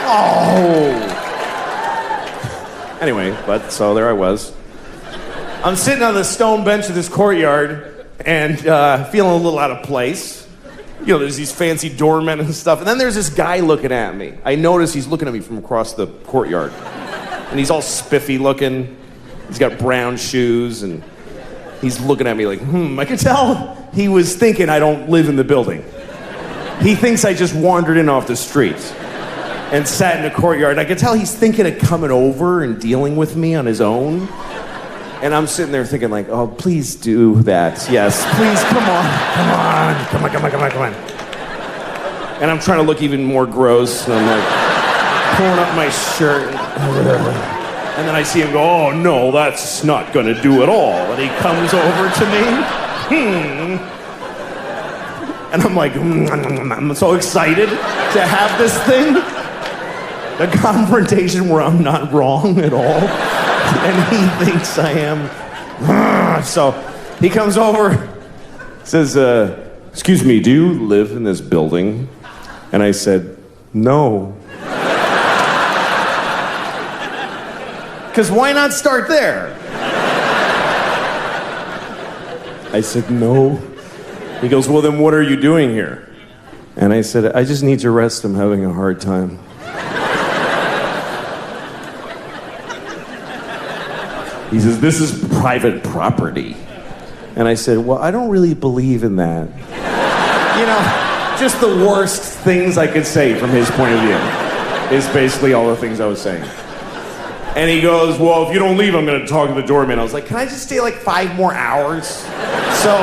[SPEAKER 4] Oh. Anyway, so there I was. I'm sitting on the stone bench of this courtyard and feeling a little out of place. There's these fancy doormen and stuff. And then there's this guy looking at me. I notice he's looking at me from across the courtyard. And he's all spiffy looking. He's got brown shoes and
[SPEAKER 1] He's looking at me like, I could tell he was thinking I don't live in the building. He thinks I just wandered in off the street and sat in the courtyard. I could tell he's thinking of coming over and dealing with me on his own. And I'm sitting there thinking like, oh, please do that. Yes, please, come on. And I'm trying to look even more gross. And I'm like pulling up my shirt. And then I see him go, oh no, that's not gonna do at all. And he comes over to me. And I'm like, I'm so excited to have this thing. A confrontation where I'm not wrong at all. And he thinks I am. So he comes over, says, excuse me, do you live in this building? And I said, no. Because why not start there? I said, no. He goes, well, then what are you doing here? And I said, I just need to rest. I'm having a hard time. He says, this is private property. And I said, well, I don't really believe in that. You know, just the worst things I could say from his point of view is basically all the things I was saying. And he goes, well, if you don't leave, I'm going to talk to the doorman. I was like, can I just stay like 5 more hours? So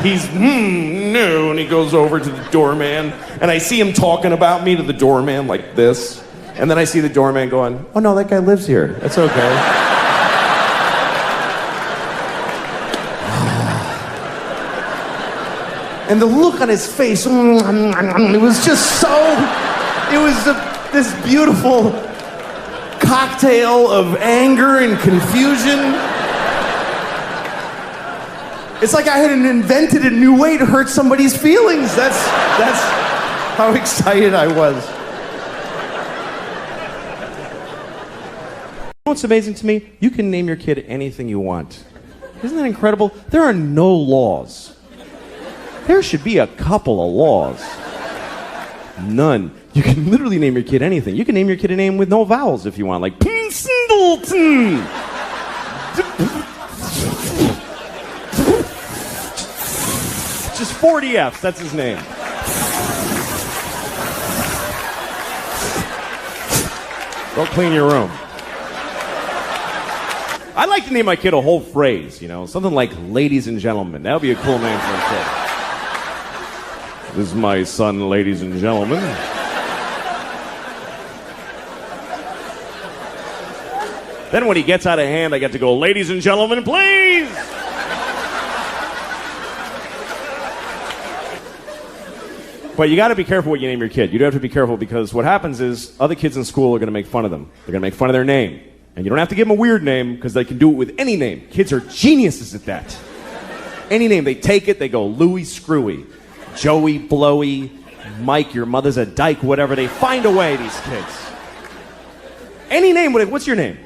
[SPEAKER 1] he's, no, and he goes over to the doorman. And I see him talking about me to the doorman like this. And then I see the doorman going, oh, no, that guy lives here. That's okay. And the look on his face, it was just so, it was this beautiful cocktail of anger and confusion. It's like I had invented a new way to hurt somebody's feelings. That's how excited I was. You know what's amazing to me? You can name your kid anything you want. Isn't that incredible? There are no laws. There should be a couple of laws. None. You can literally name your kid anything. You can name your kid a name with no vowels if you want, like Singleton. Just 40 F's, that's his name. Go clean your room. I'd like to name my kid a whole phrase, you know, something like ladies and gentlemen. That would be a cool name for a kid. This is my son, ladies and gentlemen. Then when he gets out of hand, I get to go, ladies and gentlemen, please! But you gotta be careful what you name your kid. You do have to be careful because what happens is other kids in school are gonna make fun of them. They're gonna make fun of their name. And you don't have to give them a weird name because they can do it with any name. Kids are geniuses at that. Any name, they take it, they go Louie Screwy, Joey Blowy, Mike, your mother's a dyke, whatever. They find a way, these kids. Any name, what's your name?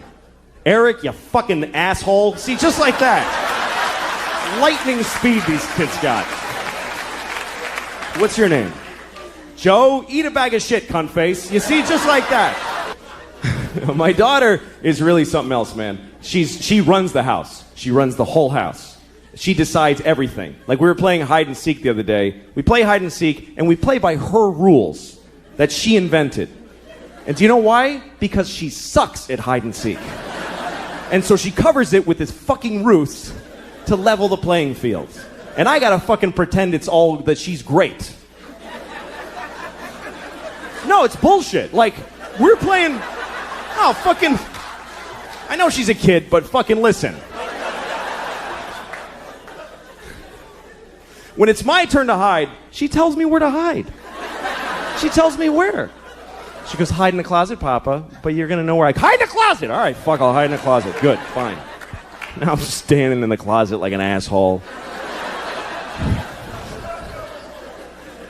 [SPEAKER 1] Eric, you fucking asshole. See, just like that. Lightning speed these kids got. What's your name? Joe, eat a bag of shit, cunt face. You see, just like that. My daughter is really something else, man. She runs the house. She runs the whole house. She decides everything. Like we were playing hide and seek the other day. We play hide and seek, and we play by her rules that she invented. And do you know why? Because she sucks at hide and seek. And so she covers it with this fucking ruse to level the playing field. And I gotta fucking pretend it's all that she's great. No, it's bullshit. Like, we're playing... Oh, fucking... I know she's a kid, but fucking listen. When it's my turn to hide, she tells me where to hide. She tells me where. She goes, hide in the closet, Papa, but you're gonna know where I... Hide in the closet! All right, fuck, I'll hide in the closet. Good, fine. Now I'm standing in the closet like an asshole.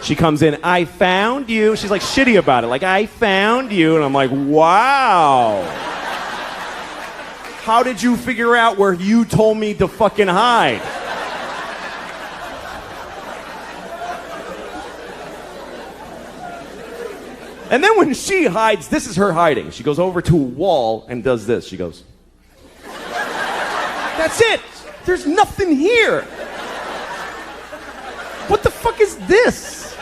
[SPEAKER 1] She comes in, I found you. She's like shitty about it, like, I found you. And I'm like, wow. How did you figure out where you told me to fucking hide? And then when she hides, this is her hiding. She goes over to a wall and does this. She goes. That's it. There's nothing here. What the fuck is this?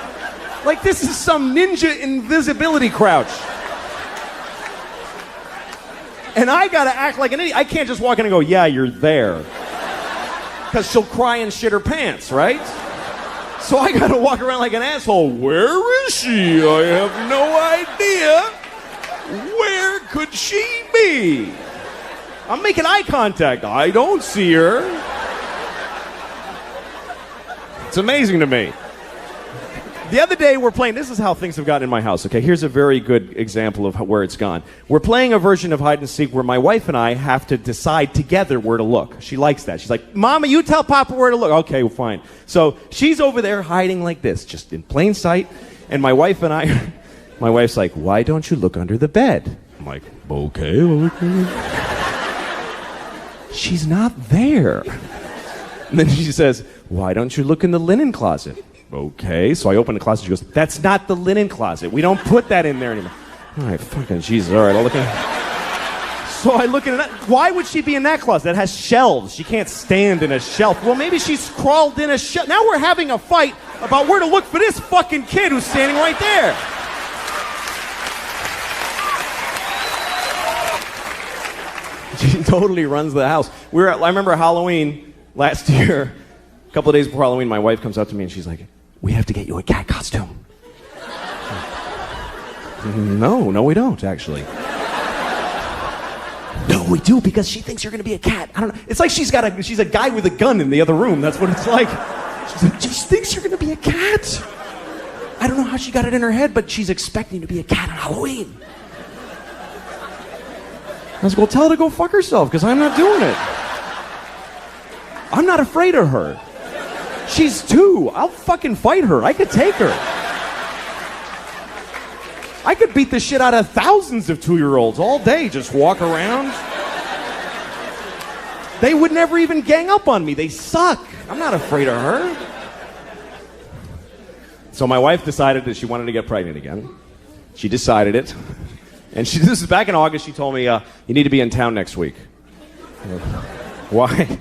[SPEAKER 1] Like, this is some ninja invisibility crouch. And I gotta act like an idiot. I can't just walk in and go, yeah, you're there. Because she'll cry and shit her pants, right? So I gotta walk around like an asshole. Where is she? I have no idea. Where could she be? I'm making eye contact. I don't see her. It's amazing to me. The other day we're playing, this is how things have gotten in my house, okay? Here's a very good example of where it's gone. We're playing a version of hide and seek where my wife and I have to decide together where to look. She likes that. She's like, Mama, you tell Papa where to look. Okay, well, fine. So she's over there hiding like this, just in plain sight. And my wife and I, my wife's like, why don't you look under the bed? I'm like, okay. She's not there. And then she says, why don't you look in the linen closet? Okay, so I open the closet. She goes, that's not the linen closet. We don't put that in there anymore. All right, fucking Jesus. All right, I'll look in. So I look in that. Why would she be in that closet? That has shelves. She can't stand in a shelf. Well, maybe she's crawled in a shelf. Now we're having a fight about where to look for this fucking kid who's standing right there. She totally runs the house. I remember Halloween last year. A couple of days before Halloween, my wife comes up to me and she's like, we have to get you a cat costume. No, we don't, actually. No, we do, because she thinks you're going to be a cat. I don't know. It's like she's a guy with a gun in the other room. That's what it's like. She's like, she thinks you're going to be a cat. I don't know how she got it in her head, but she's expecting to be a cat on Halloween. I was like, well, tell her to go fuck herself, because I'm not doing it. I'm not afraid of her. She's 2. I'll fucking fight her. I could take her. I could beat the shit out of thousands of 2-year-olds all day, just walk around. They would never even gang up on me. They suck. I'm not afraid of her. So my wife decided that she wanted to get pregnant again. She decided it. And this is back in August. She told me, you need to be in town next week. Why?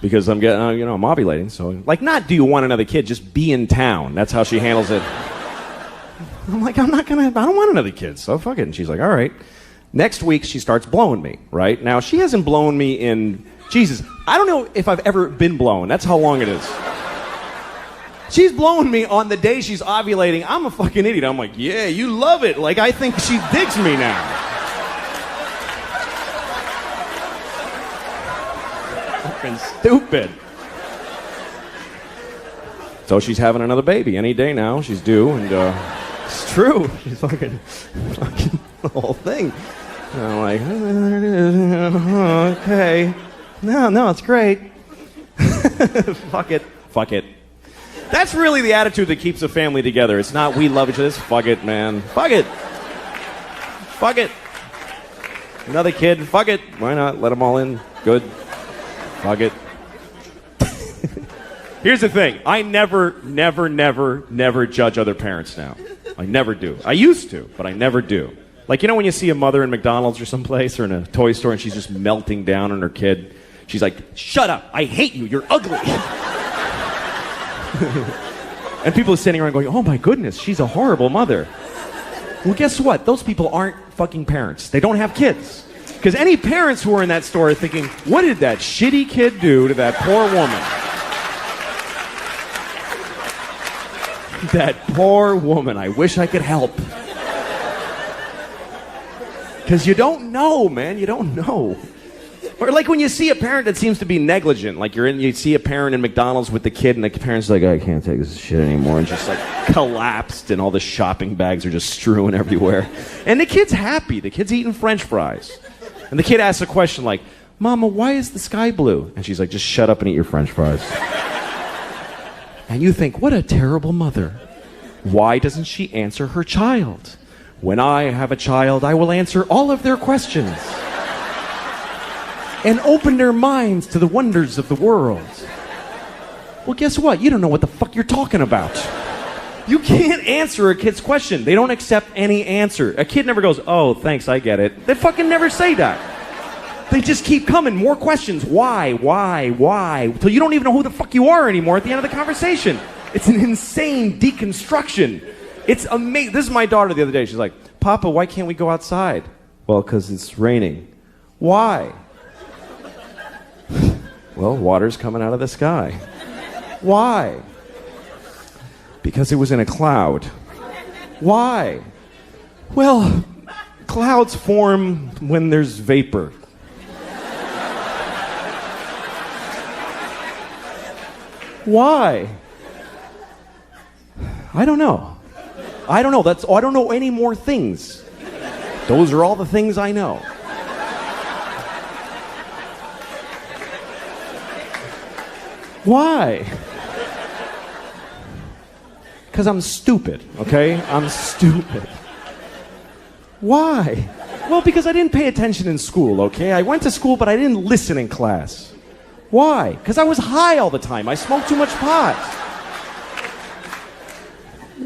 [SPEAKER 1] Because I'm getting, I'm ovulating. So, like, not do you want another kid, just be in town. That's how she handles it. I'm like, I don't want another kid, so fuck it. And she's like, all right. Next week, she starts blowing me, right? Now, she hasn't blown me in, Jesus, I don't know if I've ever been blown. That's how long it is. She's blowing me on the day she's ovulating. I'm a fucking idiot. I'm like, yeah, you love it. Like, I think she digs me now. Fucking stupid. So she's having another baby any day now. She's due, and it's true. She's fucking the whole thing. And I'm like, there it is. Okay. No, it's great. Fuck it. That's really the attitude that keeps a family together. It's not we love each other. It's fuck it, man. Fuck it. Another kid. Fuck it. Why not? Let them all in. Good. Fuck it. Here's the thing. I never judge other parents now. I never do. I used to, but I never do. Like, when you see a mother in McDonald's or someplace or in a toy store and she's just melting down on her kid. She's like, shut up. I hate you. You're ugly. And people are standing around going, oh my goodness, she's a horrible mother. Well, guess what? Those people aren't fucking parents. They don't have kids. Because any parents who are in that store are thinking, what did that shitty kid do to that poor woman? That poor woman. I wish I could help. Because you don't know, man. You don't know. Or like when you see a parent that seems to be negligent, like you see a parent in McDonald's with the kid and the parent's like, I can't take this shit anymore, and just like collapsed and all the shopping bags are just strewn everywhere. And the kid's happy. The kid's eating French fries. And the kid asks a question like, Mama, why is the sky blue? And she's like, just shut up and eat your French fries. And you think, what a terrible mother. Why doesn't she answer her child? When I have a child, I will answer all of their questions. And open their minds to the wonders of the world. Well, guess what? You don't know what the fuck you're talking about. You can't answer a kid's question. They don't accept any answer. A kid never goes, oh, thanks, I get it. They fucking never say that. They just keep coming. More questions. Why? Till you don't even know who the fuck you are anymore at the end of the conversation. It's an insane deconstruction. It's amazing. This is my daughter the other day. She's like, Papa, why can't we go outside? Well, because it's raining. Why? Well, water's coming out of the sky. Why? Because it was in a cloud. Why? Well, clouds form when there's vapor. Why? I don't know. I don't know. I don't know any more things. Those are all the things I know. Why? Because I'm stupid, okay? I'm stupid. Why? Well, because I didn't pay attention in school, okay? I went to school, but I didn't listen in class. Why? Because I was high all the time. I smoked too much pot.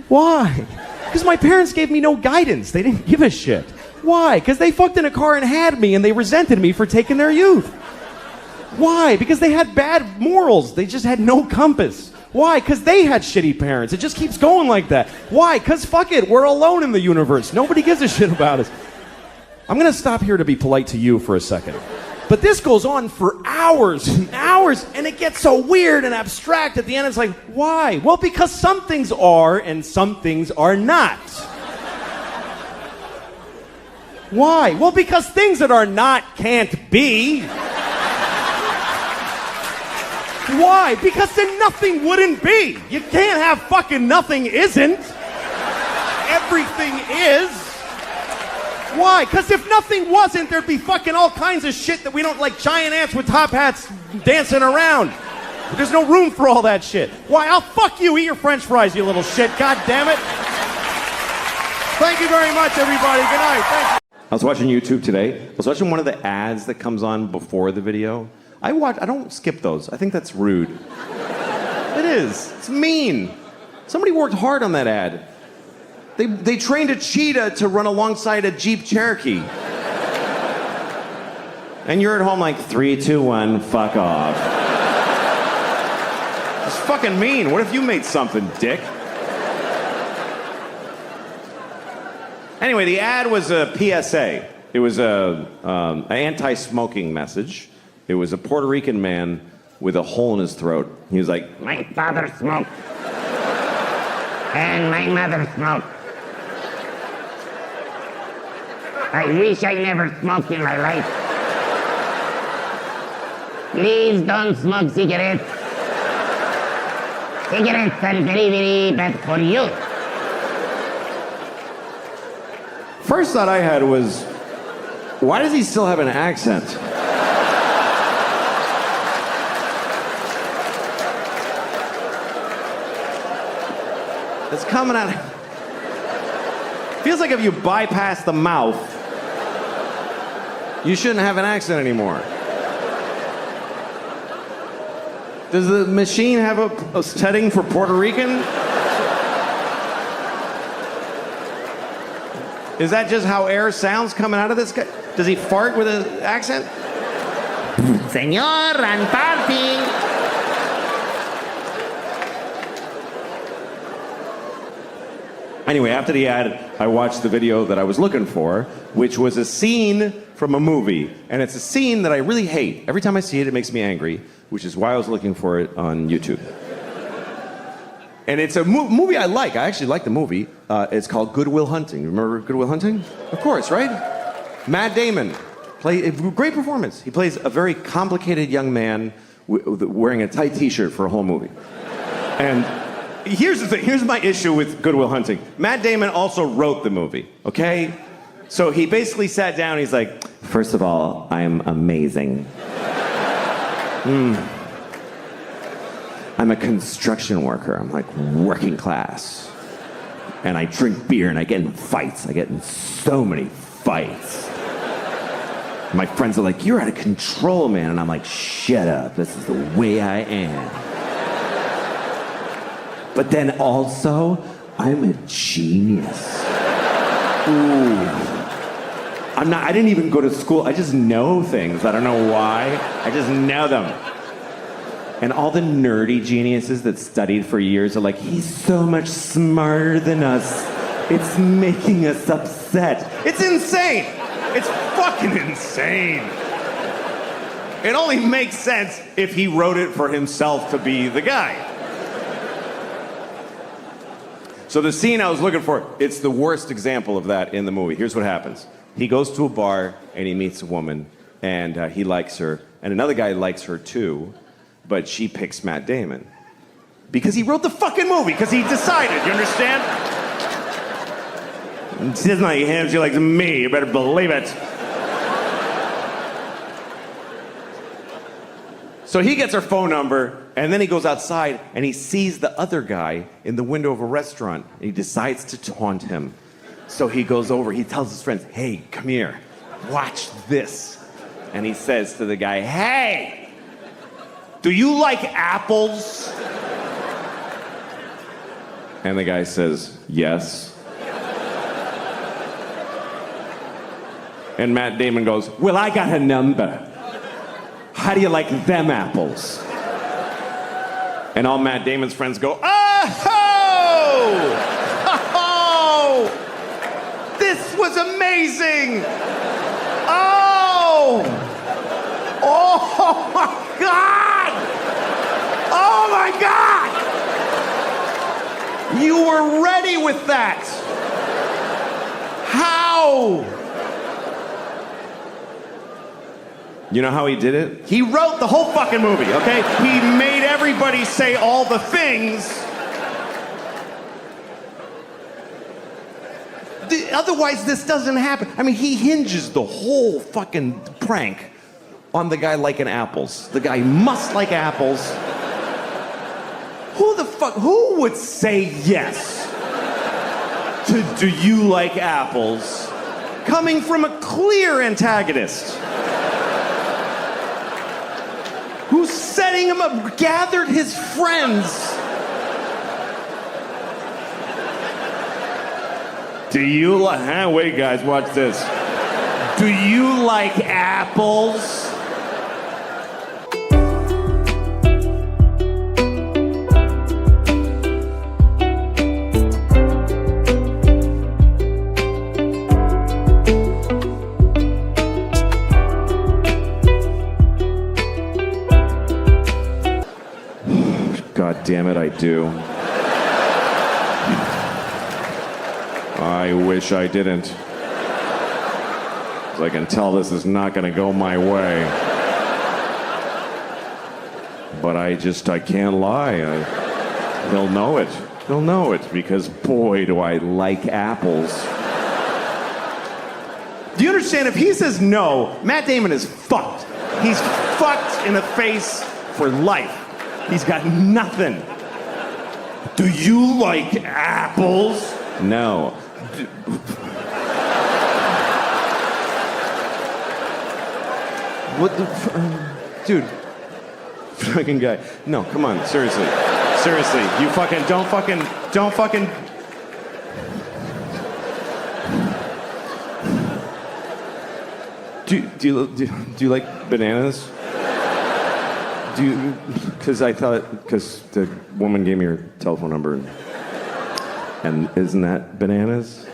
[SPEAKER 1] Why? Because my parents gave me no guidance. They didn't give a shit. Why? Because they fucked in a car and had me, and they resented me for taking their youth. Why? Because they had bad morals. They just had no compass. Why? Because they had shitty parents. It just keeps going like that. Why? Because fuck it, we're alone in the universe. Nobody gives a shit about us. I'm going to stop here to be polite to you for a second. But this goes on for hours and hours, and it gets so weird and abstract at the end. It's like, why? Well, because some things are and some things are not. Why? Well, because things that are not can't be. Why? Because then nothing wouldn't be. You can't have fucking nothing isn't. Everything is. Why? Because if nothing wasn't, there'd be fucking all kinds of shit that we don't like, giant ants with top hats dancing around. There's no room for all that shit. Why? I'll fuck you. Eat your french fries, you little shit. God damn it. Thank you very much, everybody. Good night. Thank you. I was watching YouTube today. I was watching one of the ads that comes on before the video. I don't skip those. I think that's rude. It is. It's mean. Somebody worked hard on that ad. They trained a cheetah to run alongside a Jeep Cherokee. And you're at home like, 3, 2, 1, fuck off. It's fucking mean. What if you made something, dick? Anyway, the ad was a PSA. It was an anti-smoking message. It was a Puerto Rican man with a hole in his throat. He was like,
[SPEAKER 5] my father smoked. And my mother smoked. I wish I never smoked in my life. Please don't smoke cigarettes. Cigarettes are very, very bad for you.
[SPEAKER 1] first thought I had was, why does he still have an accent? It's coming out. Feels like if you bypass the mouth, you shouldn't have an accent anymore. Does the machine have a setting for Puerto Rican? Is that just how air sounds coming out of this guy? Does he fart with an accent?
[SPEAKER 5] Señor, I'm farting.
[SPEAKER 1] Anyway, after the ad, I watched the video that I was looking for, which was a scene from a movie. And it's a scene that I really hate. Every time I see it, it makes me angry, which is why I was looking for it on YouTube. And it's a movie I like. I actually like the movie. It's called Good Will Hunting. Remember Good Will Hunting? Of course, right? Matt Damon. Great performance. He plays a very complicated young man wearing a tight t-shirt for a whole movie. And here's the thing. Here's my issue with Good Will Hunting. Matt Damon also wrote the movie, okay? So he basically sat down and he's like, first of all, I am amazing. I'm a construction worker. I'm like working class. And I drink beer and I get in fights. I get in so many fights. My friends are like, you're out of control, man. And I'm like, shut up. This is the way I am. But then also, I'm a genius. Ooh. I didn't even go to school. I just know things. I don't know why. I just know them. And all the nerdy geniuses that studied for years are like, he's so much smarter than us. It's making us upset.
[SPEAKER 2] It's insane. It's fucking insane. It only makes sense if he wrote it for himself to be the guy.
[SPEAKER 1] So the scene I was looking for, it's the worst example of that in the movie. Here's what happens. He goes to a bar and he meets a woman and he likes her. And another guy likes her too, but she picks Matt Damon.
[SPEAKER 2] Because he wrote the fucking movie, because he decided, you understand?
[SPEAKER 1] She doesn't like him, she likes me, you better believe it. So he gets her phone number, and then he goes outside, and he sees the other guy in the window of a restaurant, and he decides to taunt him. So he goes over, he tells his friends, hey, come here, watch this. And he says to the guy, hey, do you like apples? And the guy says, yes. And Matt Damon goes, well, I got a number. How do you like them apples? And all Matt Damon's friends go, oh! Oh! This was amazing! Oh! Oh my God! Oh my God! You were ready with that! How? You know how he did it?
[SPEAKER 2] He wrote the whole fucking movie, okay? He made everybody say all the things. Otherwise, this doesn't happen. I mean, he hinges the whole fucking prank on the guy liking apples. The guy must like apples. Who would say yes to do you like apples coming from a clear antagonist? Who's setting him up, gathered his friends.
[SPEAKER 1] Do you like, wait guys, watch this. Do you like apples? God damn it, I do. I wish I didn't. 'Cause I can tell this is not gonna go my way. But I can't lie. He'll know it. He'll know it because boy, do I like apples.
[SPEAKER 2] Do you understand? If he says no, Matt Damon is fucked. He's fucked in the face for life. He's got nothing. Do you like apples?
[SPEAKER 1] No. What the dude? Fucking guy. No, come on, seriously. Seriously, you fucking don't fucking Do you like bananas? Because the woman gave me her telephone number, and isn't that bananas?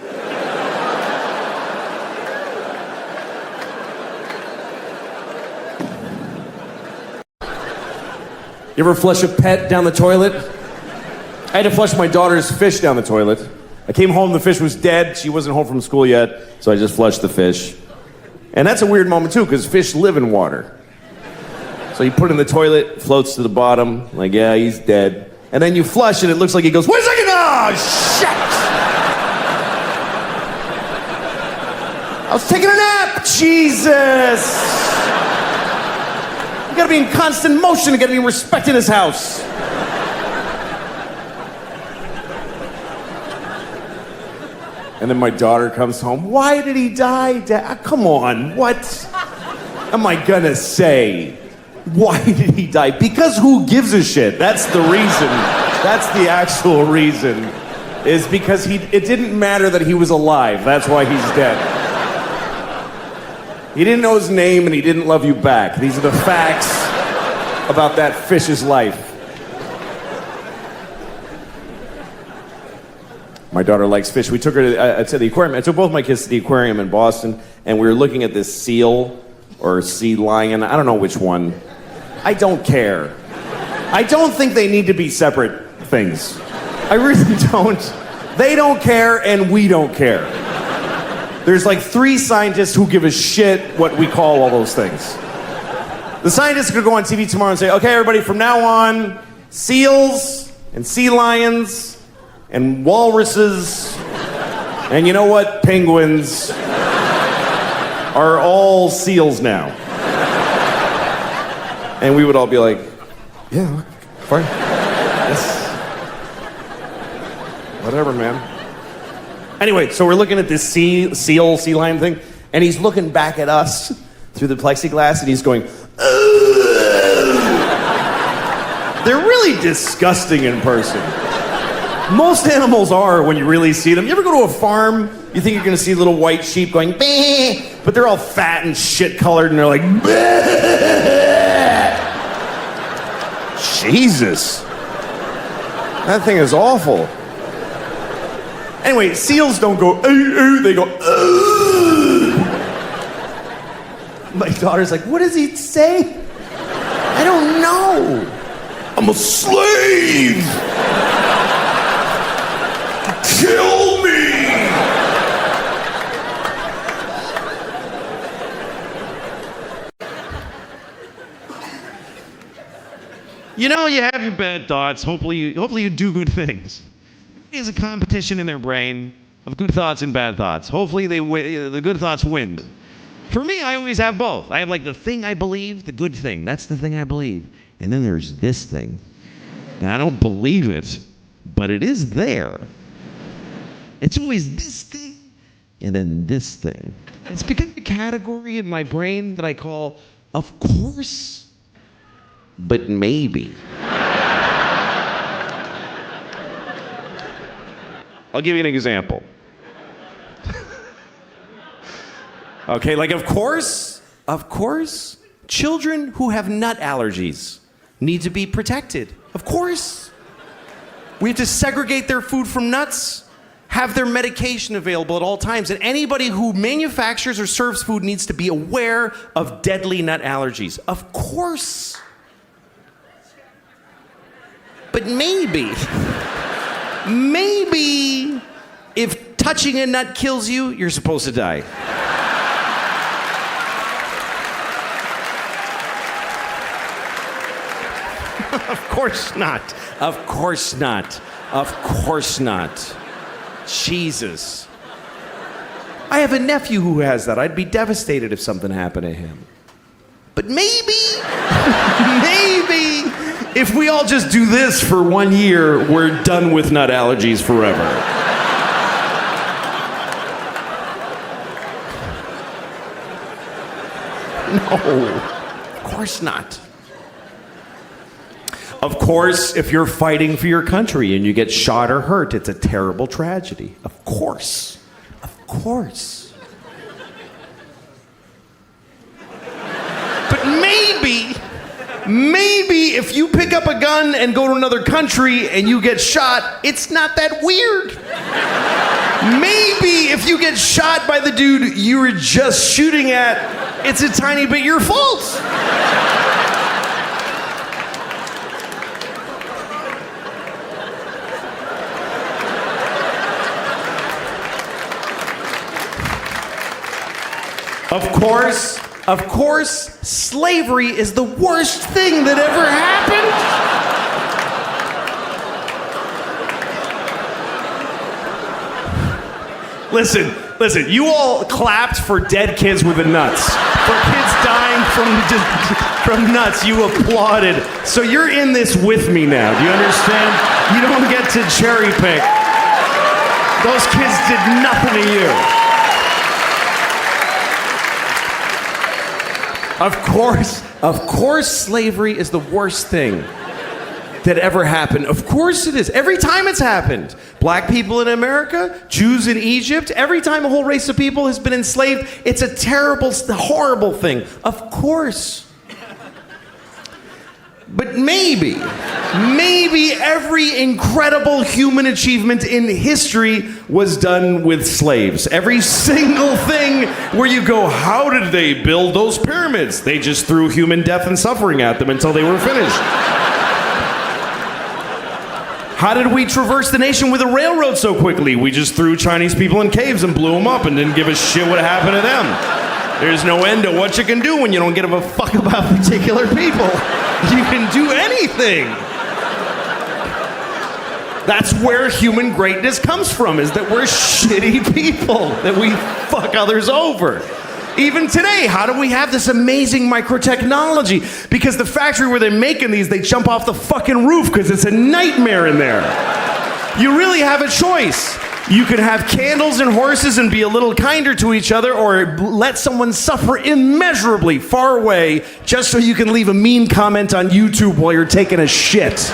[SPEAKER 3] You ever flush a pet down the toilet? I had to flush my daughter's fish down the toilet. I came home, the fish was dead. She wasn't home from school yet, so I just flushed the fish. And that's a weird moment too, because fish live in water. So you put it in the toilet, floats to the bottom, like, yeah, he's dead. And then you flush and it looks like he goes, wait a second, oh, shit! I was taking a nap, Jesus! You gotta be in constant motion, you gotta be respecting this house. And then my daughter comes home, why did he die, Dad? Come on, what am I gonna say? Why did he die? Because who gives a shit? That's the reason. That's the actual reason. Is because it didn't matter that he was alive. That's why he's dead.
[SPEAKER 1] He didn't know his name and he didn't love you back. These are the facts about that fish's life. My daughter likes fish. We took her to the aquarium. I took both my kids to the aquarium in Boston, and we were looking at this seal or sea lion. I don't know which one. I don't care. I don't think they need to be separate things. I really don't. They don't care, and we don't care. There's like 3 scientists who give a shit what we call all those things. The scientists could go on TV tomorrow and say, okay, everybody, from now on, seals and sea lions and walruses, and you know what? Penguins are all seals now. And we would all be like, yeah, fine. Yes. Whatever, man. Anyway, so we're looking at this sea lion thing, and he's looking back at us through the plexiglass, and he's going, ugh. They're really disgusting in person. Most animals are when you really see them. You ever go to a farm, you think you're gonna see little white sheep going, bah, but they're all fat and shit colored and they're like, bah. Jesus. That thing is awful. Anyway, seals don't go, they go, ugh. My daughter's like, what does he say? I don't know. I'm a slave. Kill me!
[SPEAKER 2] You know, you have your bad thoughts. Hopefully you do good things. There's a competition in their brain of good thoughts and bad thoughts. Hopefully the good thoughts win. For me, I always have both. I have like the thing I believe, the good thing. That's the thing I believe. And then there's this thing. Now, I don't believe it, but it is there. It's always this thing, and then this thing. It's become a category in my brain that I call, of course, but maybe. I'll give you an example.
[SPEAKER 1] Okay, like of course, children who have nut allergies need to be protected. Of course. We have to segregate their food from nuts. Have their medication available at all times. And anybody who manufactures or serves food needs to be aware of deadly nut allergies. Of course. But maybe if touching a nut kills you, you're supposed to die. Of course not. Of course not. Of course not. Jesus. I have a nephew who has that. I'd be devastated if something happened to him. But maybe, if we all just do this for 1 year, we're done with nut allergies forever. No, of course not. Of course, if you're fighting for your country and you get shot or hurt, it's a terrible tragedy. Of course. Of course. But maybe if you pick up a gun and go to another country and you get shot, it's not that weird. Maybe if you get shot by the dude you were just shooting at, it's a tiny bit your fault. Of course, slavery is the worst thing that ever happened. Listen, you all clapped for dead kids with the nuts. For kids dying from nuts, you applauded. So you're in this with me now, do you understand? You don't get to cherry pick. Those kids did nothing to you. Of course, slavery is the worst thing.
[SPEAKER 2] that ever happened. Of course it is. Every time it's happened. Black people in America, Jews in Egypt, every time a whole race of people has been enslaved, it's a terrible, horrible thing. Of course. But maybe every incredible human achievement in history was done with slaves. Every single thing where you go, how did they build those pyramids? They just threw human death and suffering at them until they were finished. How did we traverse the nation with a railroad so quickly? We just threw Chinese people in caves and blew them up and didn't give a shit what happened to them. There's no end to what you can do when you don't give a fuck about particular people. You can do anything. That's where human greatness comes from, is that we're shitty people, that we fuck others over. Even today, how do we have this amazing microtechnology? Because the factory where they're making these, they jump off the fucking roof because it's a nightmare in there. You really have a choice. You can have candles and horses and be a little kinder to each other, or let someone suffer immeasurably far away just so you can leave a mean comment on YouTube while you're taking a shit.